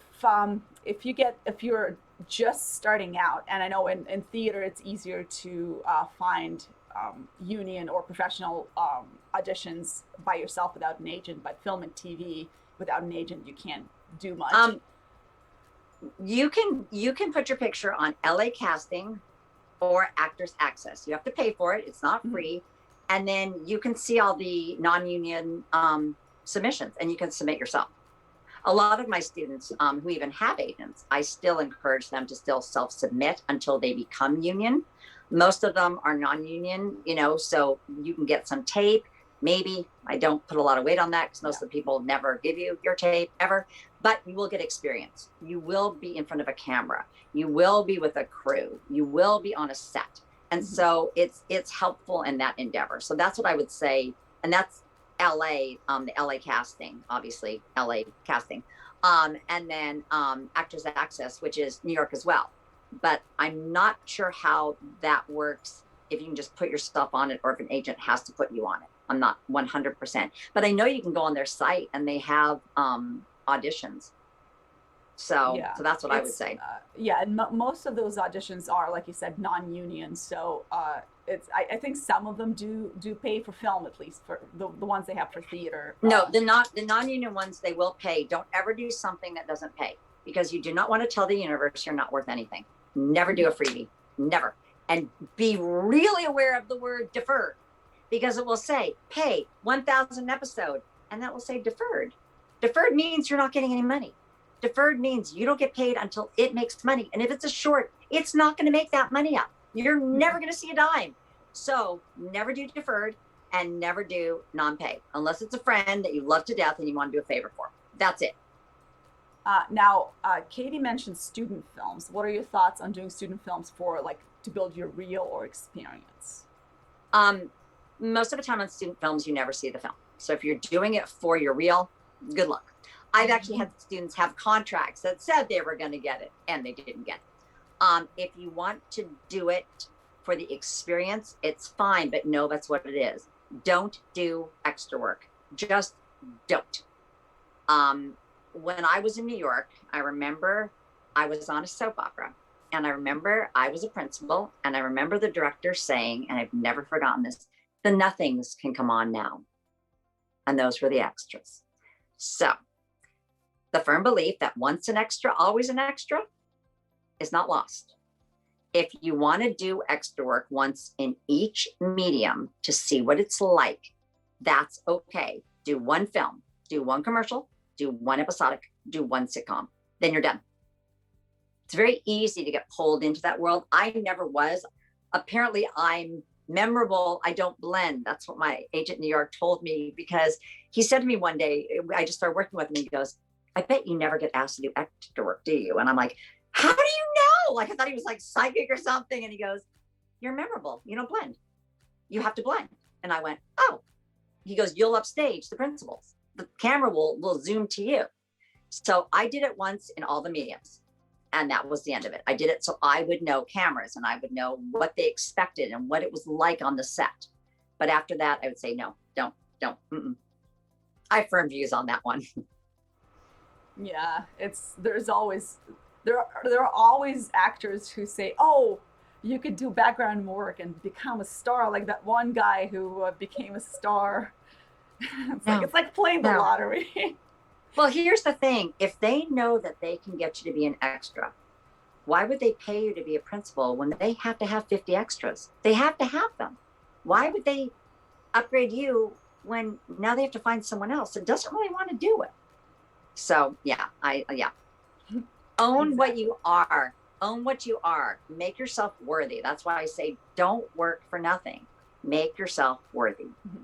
you're just starting out, and I know in theater it's easier to find union or professional auditions by yourself without an agent, but film and TV without an agent, you can't do much. You can put your picture on LA Casting or Actors Access. You have to pay for it. It's not free. And then you can see all the non-union submissions, and you can submit yourself. A lot of my students who even have agents, I still encourage them to still self-submit until they become union. Most of them are non-union, so you can get some tape. Maybe. I don't put a lot of weight on that because most of the people never give you your tape ever, but you will get experience. You will be in front of a camera. You will be with a crew. You will be on a set. And so it's helpful in that endeavor. So that's what I would say. And that's LA, the LA casting, obviously LA casting. And then Actors Access, which is New York as well. But I'm not sure how that works, if you can just put yourself on it or if an agent has to put you on it. I'm not 100%. But I know you can go on their site and they have auditions. So that's what I would say. And most of those auditions are, like you said, non-union. So I think some of them do pay for film, at least for the ones they have for theater. No, the non-union ones, they will pay. Don't ever do something that doesn't pay, because you do not want to tell the universe you're not worth anything. Never do a freebie, never. And be really aware of the word deferred, because it will say pay 1,000 episode, and that will say deferred. Deferred means you're not getting any money. Deferred means you don't get paid until it makes money. And if it's a short, it's not going to make that money up. You're never going to see a dime. So never do deferred and never do non-pay, unless it's a friend that you love to death and you want to do a favor for. That's it. Now, Katie mentioned student films. What are your thoughts on doing student films for, like, to build your reel or experience? Most of the time on student films, you never see the film. So if you're doing it for your reel, good luck. I've actually had students have contracts that said they were going to get it and they didn't get it. If you want to do it for the experience, it's fine, but no, that's what it is. Don't do extra work. Just don't. When I was in New York, I remember I was on a soap opera, and I remember I was a principal, and I remember the director saying, and I've never forgotten this, the nothings can come on now. And those were the extras. So the firm belief that once an extra, always an extra is not lost. If you want to do extra work once in each medium to see what it's like, that's okay. Do one film, do one commercial, do one episodic, do one sitcom, then you're done. It's very easy to get pulled into that world. I never was. Apparently I'm memorable. I don't blend. That's what my agent in New York told me, because he said to me one day, I just started working with him. He goes, I bet you never get asked to do extra work, do you? And I'm like, how do you know? Like, I thought he was like psychic or something. And he goes, you're memorable. You don't blend. You have to blend. And I went, oh. He goes, you'll upstage the principals. The camera will zoom to you. So I did it once in all the mediums. And that was the end of it. I did it so I would know cameras and I would know what they expected and what it was like on the set. But after that, I would say, no, don't. I have firm views on that one. Yeah, there are always actors who say, oh, you could do background work and become a star, like that one guy who became a star. It's like playing the lottery. Well, here's the thing. If they know that they can get you to be an extra, why would they pay you to be a principal when they have to have 50 extras? They have to have them. Why would they upgrade you when now they have to find someone else that doesn't really want to do it? So own what you are. Own what you are. Make yourself worthy. That's why I say don't work for nothing. Make yourself worthy. Mm-hmm.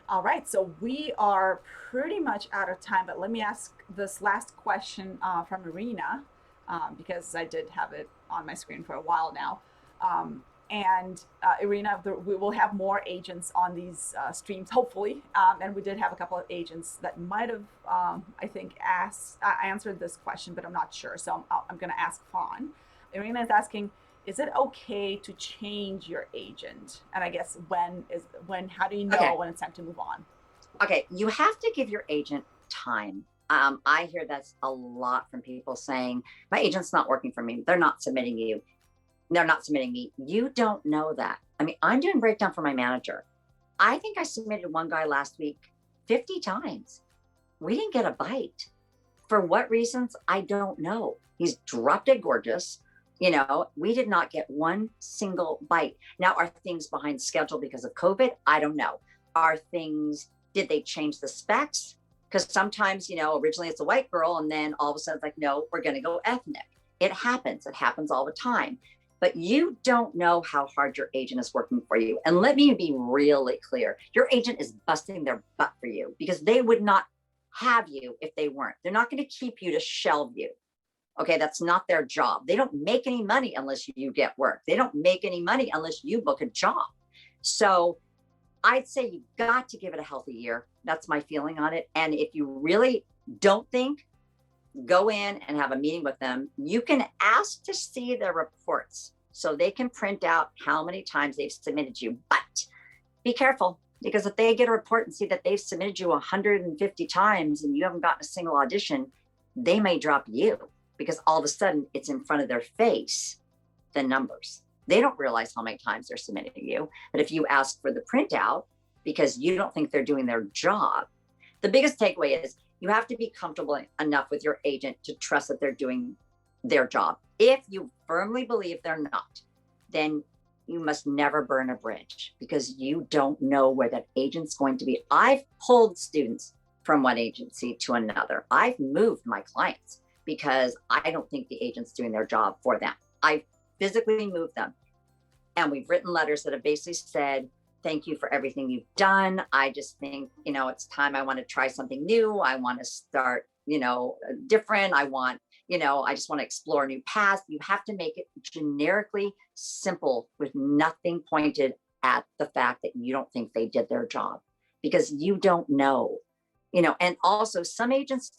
All right, so we are pretty much out of time, but let me ask this last question from Irina, because I did have it on my screen for a while now. Irina, we will have more agents on these streams, hopefully. And we did have a couple of agents that might have, I think, answered this question, but I'm not sure. So I'm going to ask Fawn. Irina is asking, is it okay to change your agent? And I guess how do you know when it's time to move on? Okay, you have to give your agent time. I hear that's a lot from people saying, my agent's not working for me. They're not submitting you. They're not submitting me. You don't know that. I mean, I'm doing breakdown for my manager. I think I submitted one guy last week 50 times. We didn't get a bite. For what reasons? I don't know. He's drop dead gorgeous. You know, we did not get one single bite. Now, are things behind schedule because of COVID? I don't know. Did they change the specs? Because sometimes, originally it's a white girl and then all of a sudden it's like, no, we're going to go ethnic. It happens. It happens all the time. But you don't know how hard your agent is working for you. And let me be really clear. Your agent is busting their butt for you because they would not have you if they weren't. They're not going to keep you to shelve you. Okay, that's not their job. They don't make any money unless you get work. They don't make any money unless you book a job. So I'd say you've got to give it a healthy year. That's my feeling on it. And if you really don't think, go in and have a meeting with them. You can ask to see their reports so they can print out how many times they've submitted you. But be careful, because if they get a report and see that they've submitted you 150 times and you haven't gotten a single audition, they may drop you, because all of a sudden it's in front of their face, the numbers. They don't realize how many times they're submitting you. But if you ask for the printout because you don't think they're doing their job, the biggest takeaway is you have to be comfortable enough with your agent to trust that they're doing their job. If you firmly believe they're not, then you must never burn a bridge, because you don't know where that agent's going to be. I've pulled students from one agency to another. I've moved my clients because I don't think the agent's doing their job for them. I've physically moved them. And we've written letters that have basically said, thank you for everything you've done. I just think, it's time. I want to try something new. I want to start, different. I just want to explore new paths. You have to make it generically simple with nothing pointed at the fact that you don't think they did their job, because you don't know, and also some agents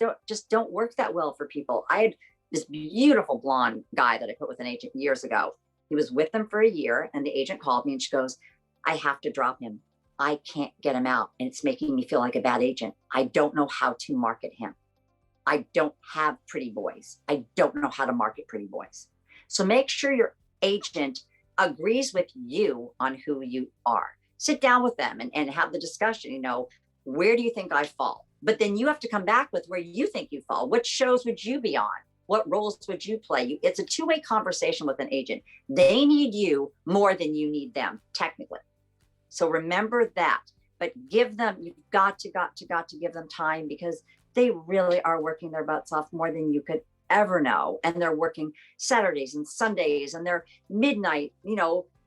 don't work that well for people. I had this beautiful blonde guy that I put with an agent years ago. He was with them for a year, and the agent called me and she goes, I have to drop him. I can't get him out. And it's making me feel like a bad agent. I don't know how to market him. I don't have pretty boys. I don't know how to market pretty boys. So make sure your agent agrees with you on who you are. Sit down with them and have the discussion, where do you think I fall? But then you have to come back with where you think you fall. What shows would you be on? What roles would you play? It's a two-way conversation with an agent. They need you more than you need them, technically. So remember that, but you've got to give them time, because they really are working their butts off more than you could ever know. And they're working Saturdays and Sundays, and they're midnight,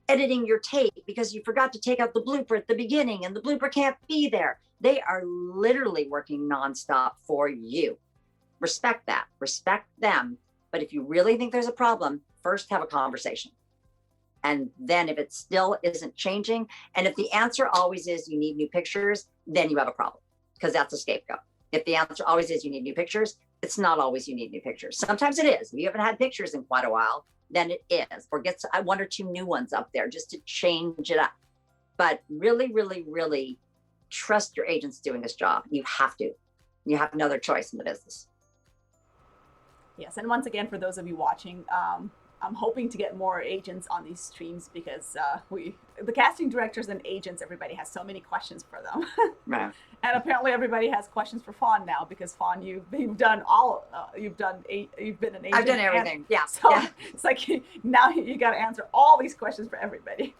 editing your tape because you forgot to take out the blooper at the beginning and the blooper can't be there. They are literally working nonstop for you. Respect that, respect them. But if you really think there's a problem, first have a conversation. And then if it still isn't changing, and if the answer always is you need new pictures, then you have a problem, because that's a scapegoat. If the answer always is you need new pictures, it's not always you need new pictures. Sometimes it is. If you haven't had pictures in quite a while, then it is. Or get one or two new ones up there just to change it up. But really, really, really trust your agent's doing this job. You have to. You have no other choice in the business. Yes, and once again, for those of you watching, I'm hoping to get more agents on these streams, because the casting directors and agents, everybody has so many questions for them. Right. And apparently everybody has questions for Fawn now, because Fawn, you've been an agent. I've done everything. Yeah. So yeah. It's like now you got to answer all these questions for everybody.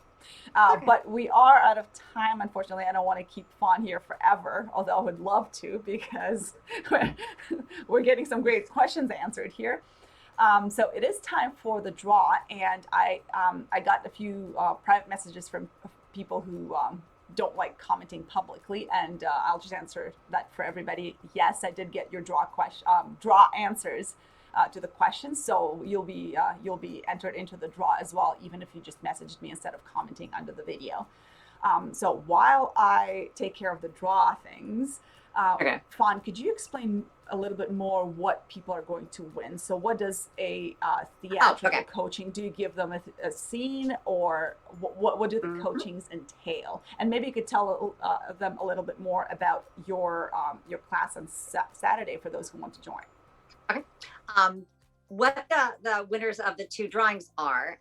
Okay. But we are out of time, unfortunately. I don't want to keep Fawn here forever, although I would love to, because we're getting some great questions answered here. So it is time for the draw, and I got a few private messages from people who don't like commenting publicly, and I'll just answer that for everybody. Yes, I did get your draw answers to the questions, so you'll be entered into the draw as well, even if you just messaged me instead of commenting under the video. So while I take care of the draw things, Okay. Fawn, could you explain a little bit more what people are going to win? So what does a theatrical coaching, do you give them a scene, or what do the coachings entail? And maybe you could tell them a little bit more about your class on Saturday for those who want to join. Okay. What the winners of the two drawings are,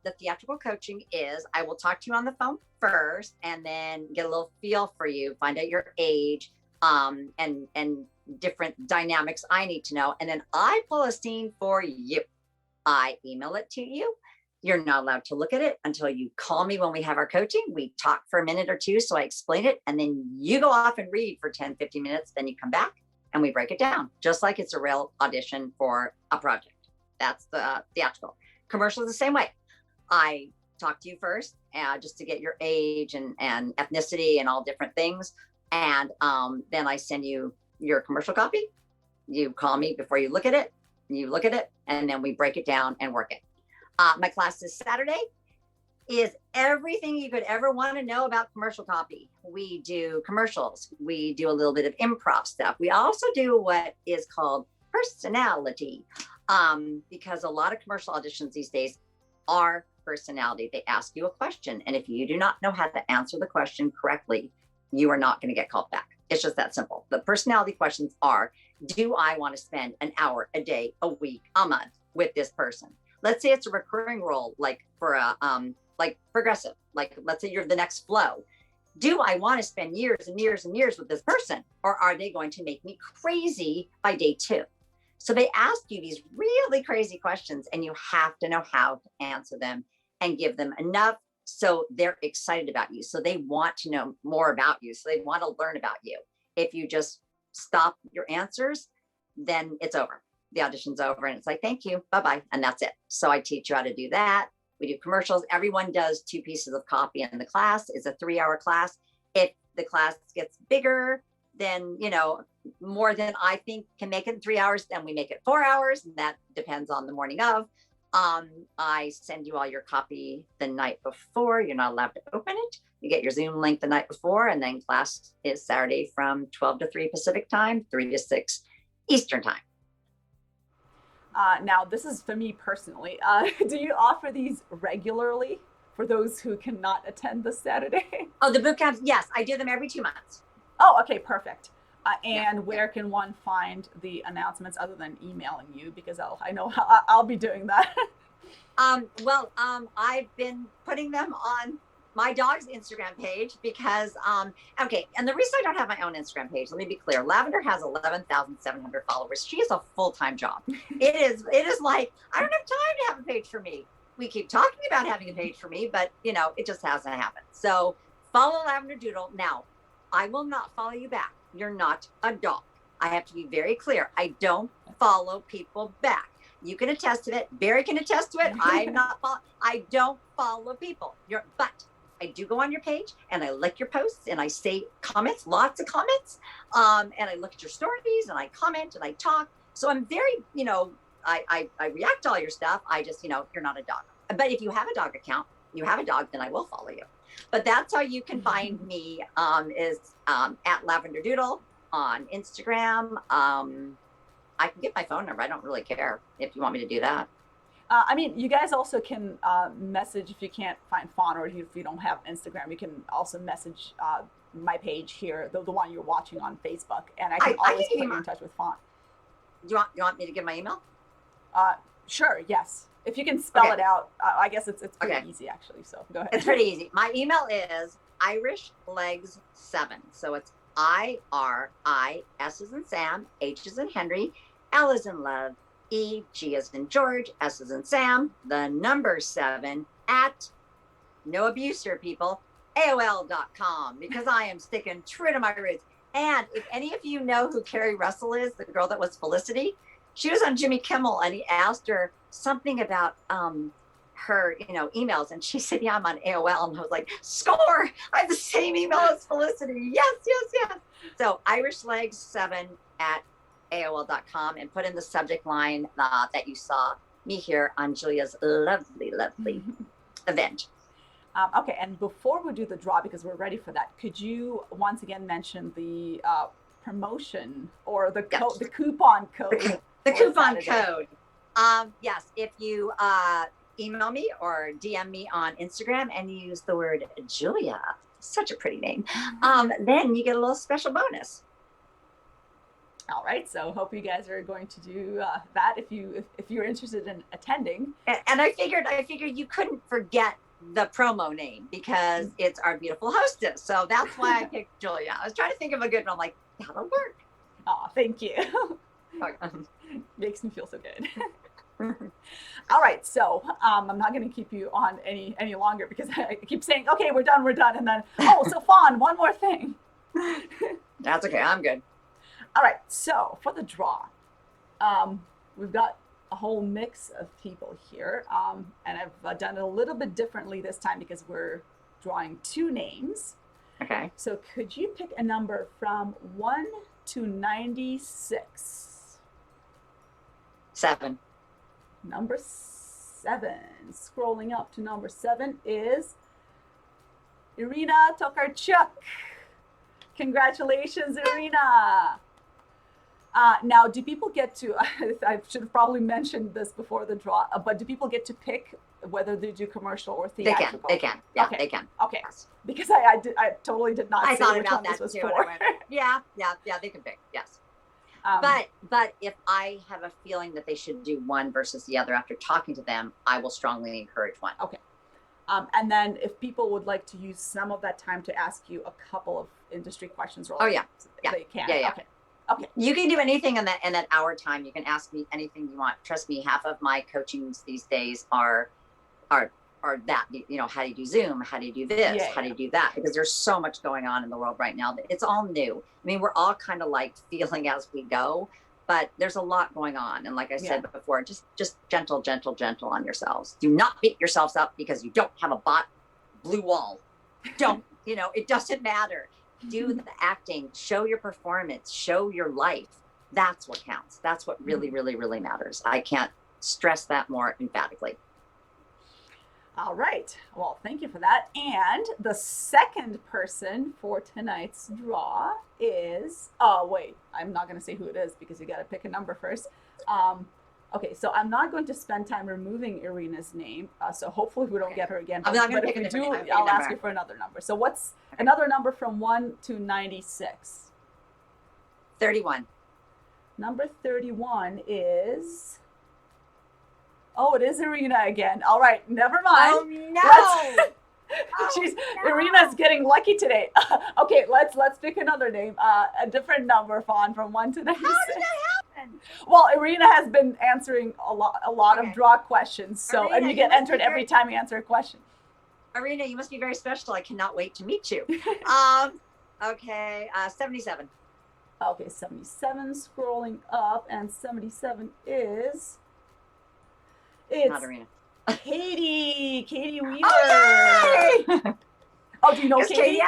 the theatrical coaching is, I will talk to you on the phone first and then get a little feel for you, find out your age, and different dynamics I need to know. And then I pull a scene for you. I email it to you. You're not allowed to look at it until you call me when we have our coaching. We talk for a minute or two, so I explain it, and then you go off and read for 10, 15 minutes. Then you come back and we break it down, just like it's a real audition for a project. That's the theatrical. Commercial is the same way. I talk to you first, just to get your age and ethnicity and all different things. And then I send you your commercial copy. You call me before you look at it. You look at it, and then we break it down and work it. My class this Saturday is everything you could ever want to know about commercial copy. We do commercials. We do a little bit of improv stuff. We also do what is called personality, because a lot of commercial auditions these days are personality. They ask you a question, and if you do not know how to answer the question correctly, you are not going to get called back. It's just that simple. The personality questions are, do I want to spend an hour, a day, a week, a month with this person? Let's say it's a recurring role, like for a like progressive, like let's say you're the next Flow. Do I want to spend years and years and years with this person, or are they going to make me crazy by day 2? So they ask you these really crazy questions, and you have to know how to answer them and give them enough so they're excited about you. So they want to know more about you. So they want to learn about you. If you just stop your answers, then it's over. The audition's over, and it's like, thank you, bye-bye, and that's it. So I teach you how to do that. We do commercials. Everyone does 2 pieces of copy in the class. It's a 3-hour class. If the class gets bigger, then, you know, more than I think can make it in 3 hours, then we make it 4 hours. And that depends on the morning of. I send you all your copy the night before. You're not allowed to open it. You get your Zoom link the night before, and then class is Saturday from 12 to 3 Pacific time, 3 to 6 Eastern time. Now, this is for me personally. Do you offer these regularly for those who cannot attend this Saturday? Oh, the boot camps? Yes, I do them every 2 months. Oh, okay, perfect. And Yeah. where can one find the announcements other than emailing you? Because I know I'll be doing that. I've been putting them on my dog's Instagram page because, okay. And the reason I don't have my own Instagram page, let me be clear. Lavender has 11,700 followers. She has a full-time job. It is like, I don't have time to have a page for me. We keep talking about having a page for me, but you know, it just hasn't happened. So follow Lavender Doodle. Now, I will not follow you back. You're not a dog. I have to be very clear. I don't follow people back. You can attest to it. Barry can attest to it. I don't follow people. But I do go on your page, and I like your posts, and I say comments, lots of comments. And I look at your stories, and I comment, and I talk. So I'm very, you know, I react to all your stuff. I just, you know, you're not a dog. But if you have a dog account, you have a dog, then I will follow you. But that's how you can find me, is at Lavender Doodle on Instagram. I can get my phone number. I don't really care if you want me to do that. I mean, you guys also can message if you can't find Fawn, or if you don't have Instagram, you can also message my page here, the one you're watching on Facebook, and I can always put you in touch with Fawn. You want me to give my email? Sure, yes. If you can spell it out, I guess it's pretty easy actually. So go ahead. It's pretty easy. My email is irishlegs7. So it's IRI, S as in Sam, H as in Henry, L as in love, E, G as in George, S as in Sam, the number 7 at, no abuse here, people, AOL.com, because I am sticking true to my roots. And if any of you know who Carrie Russell is, the girl that was Felicity, she was on Jimmy Kimmel, and he asked her something about her, you know, emails, and she said, yeah, I'm on AOL. And I was like, score, I have the same email as Felicity. Yes. So irishlegs7 at AOL.com, and put in the subject line that you saw me here on Julia's lovely event. Okay, and before we do the draw, because we're ready for that, could you once again mention the promotion or the coupon code? The coupon code. Yes, if you email me or DM me on Instagram and use the word Julia, such a pretty name, then you get a little special bonus. All right, so hope you guys are going to do that if you're interested in attending. And I figured you couldn't forget the promo name because it's our beautiful hostess. So that's why I picked Julia. I was trying to think of a good one. I'm like, that'll work. Oh, thank you. Makes me feel so good. All right, so I'm not going to keep you on any longer because I keep saying, okay, we're done, and then, so Fawn, one more thing. That's okay, I'm good. All right, so for the draw, we've got a whole mix of people here, and I've done it a little bit differently this time because we're drawing 2 names. Okay. So could you pick a number from 1 to 96? 7. Number 7. Scrolling up to number 7 is Irina Tokarczuk. Congratulations, Irina. Now, do people get to, I should have probably mentioned this before the draw, but do people get to pick whether they do commercial or theatrical? They can. Yeah, okay. They can. Okay. Yes. Because I totally did not I say thought which about one this that was too. for. Yeah, they can pick. Yes. But if I have a feeling that they should do one versus the other after talking to them, I will strongly encourage one. Okay. And then if people would like to use some of that time to ask you a couple of industry questions, yeah, they can. Yeah. Okay. You can do anything in that hour time. You can ask me anything you want. Trust me, half of my coachings these days are that, how do you do Zoom? How do you do this? How do you do that? Because there's so much going on in the world right now that it's all new. I mean, we're all kind of like feeling as we go, but there's a lot going on. And like I said before, just gentle on yourselves. Do not beat yourselves up because you don't have a blue wall. Don't, it doesn't matter. Do the acting, show your performance, show your life. That's what counts. That's what really, really, really matters. I can't stress that more emphatically. All right. Well, thank you for that. And the second person for tonight's draw is, wait, I'm not going to say who it is because you got to pick a number first. Okay, so I'm not going to spend time removing Irina's name. So hopefully we don't get her again. I'm not going to pick a different name. I'll ask you for another number. So what's another number from 1 to 96? 31. Number 31 is... Oh, it is Irina again. All right, never mind. Oh no! Irina's getting lucky today. Okay, let's pick another name. A different number, Fawn, from 1 to 96. How did that happen? Well, Irina has been answering a lot of draw questions. So, Irina, and you get entered every time you answer a question. Irina, you must be very special. I cannot wait to meet you. Okay, 77. Okay, 77. Scrolling up, and 77 is. It's not Irina. Katie Weaver. Oh, yay! Oh, do you know Katie?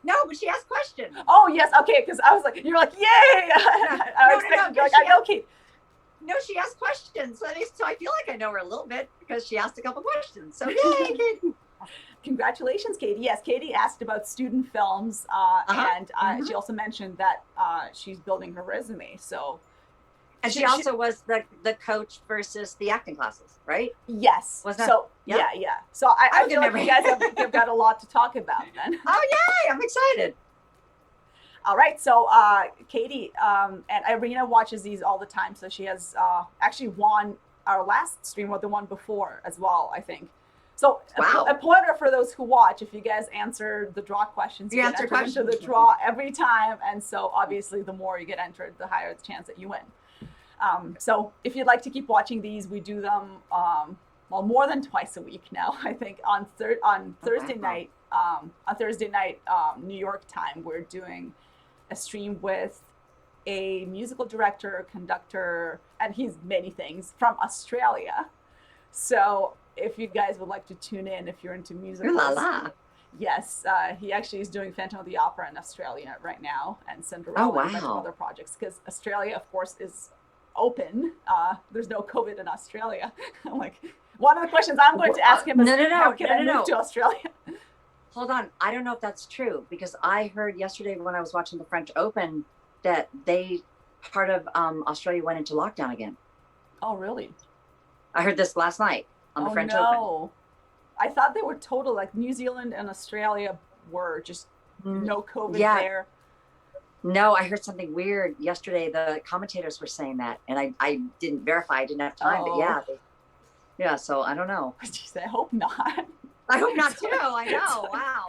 No, but she asked questions. Oh, yes. Okay, because I was like, you're like, yay! I expected like, I know Katie. No, she asked questions. So I feel like I know her a little bit because she asked a couple questions. So yay, Katie. Congratulations, Katie. Yes, Katie asked about student films, and she also mentioned that she's building her resume. So. And she also was the coach versus the acting classes, right? Yes. Was that? So yeah. So I feel like you guys have got a lot to talk about then. Oh yay! I'm excited. All right. So Katie and Irina watches these all the time. So she has actually won our last stream or the one before as well, I think. So a pointer for those who watch, if you guys answer the draw questions, you get entered into the draw every time. And so obviously the more you get entered, the higher the chance that you win. So if you'd like to keep watching these, we do them more than twice a week now. I think on Thursday night, New York time, we're doing a stream with a musical director, conductor, and he's many things from Australia. So if you guys would like to tune in, if you're into musicals, yes, he actually is doing Phantom of the Opera in Australia right now, and Cinderella and a bunch of other projects because Australia, of course, is open. There's no COVID in Australia. I'm like, one of the questions I'm going to ask him is, how can I move to Australia? Hold on. I don't know if that's true because I heard yesterday when I was watching the French Open that part of Australia went into lockdown again. Oh, really? I heard this last night on the French Open. I thought they were total, like New Zealand and Australia were just no COVID there. No, I heard something weird yesterday. The commentators were saying that, and I didn't verify. I didn't have time, but yeah. So I don't know. Jeez, I hope not. I hope not too. I know. Wow.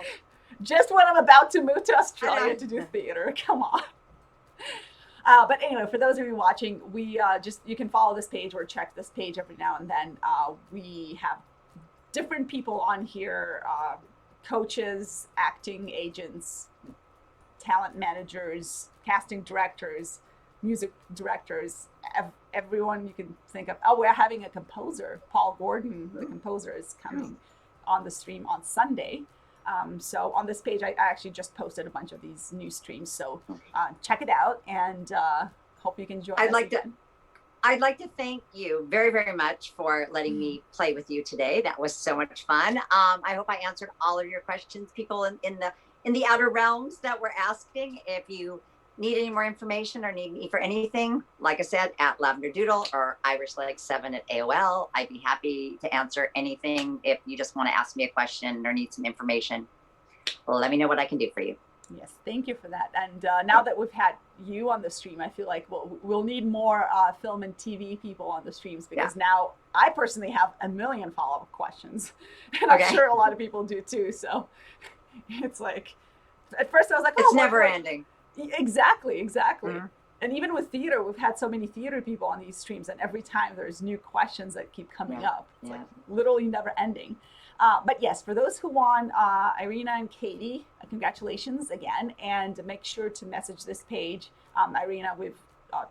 Just when I'm about to move to Australia to do theater. Come on. But anyway, for those of you watching, we you can follow this page or check this page every now and then. We have different people on here, coaches, acting agents, talent managers, casting directors, music directors, everyone you can think of. Oh, we're having a composer. Paul Gordon, the composer, is coming on the stream on Sunday. So on this page, I actually just posted a bunch of these new streams. So check it out and hope you can join us again. I'd like to thank you very, very much for letting me play with you today. That was so much fun. I hope I answered all of your questions, people in the outer realms that were asking. If you need any more information or need me for anything, like I said, at Lavender Doodle or IrishLake7 at AOL, I'd be happy to answer anything. If you just want to ask me a question or need some information, let me know what I can do for you. Yes, thank you for that. And now that we've had you on the stream, I feel like we'll need more film and TV people on the streams, because now I personally have a million follow-up questions, and I'm sure a lot of people do too. So it's like, at first I was like, it's never ending. Exactly. Mm-hmm. And even with theater, we've had so many theater people on these streams, and every time there's new questions that keep coming up. It's like literally never ending. But yes, for those who won, Irina and Katie, congratulations again, and make sure to message this page. Irina, we've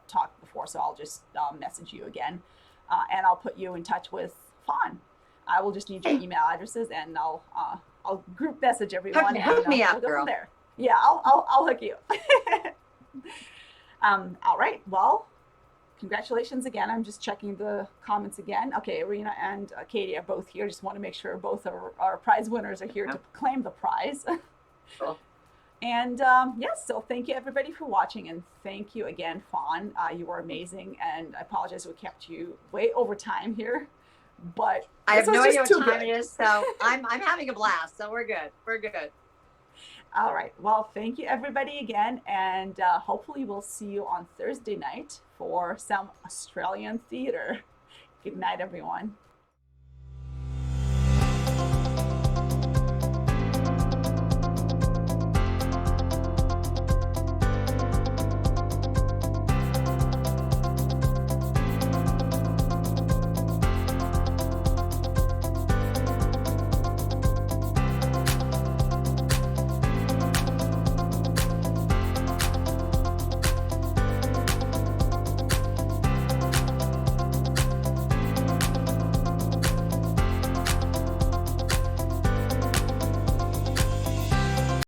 talked before, so I'll just message you again, and I'll put you in touch with Fawn. I will just need your email addresses, and I'll group message everyone. Hook me up, we'll go girl. From there. Yeah, I'll hook you. All right. Well, congratulations again. I'm just checking the comments again. Okay, Irina and Katie are both here. Just want to make sure both our prize winners are here to claim the prize. Cool. And yes, so thank you everybody for watching, and thank you again, Fawn. You were amazing, and I apologize we kept you way over time here, but I have no idea what time it is, so I'm having a blast. So we're good. We're good. All right. Well, thank you everybody again, and hopefully we'll see you on Thursday night for some Australian theater. Good night, everyone.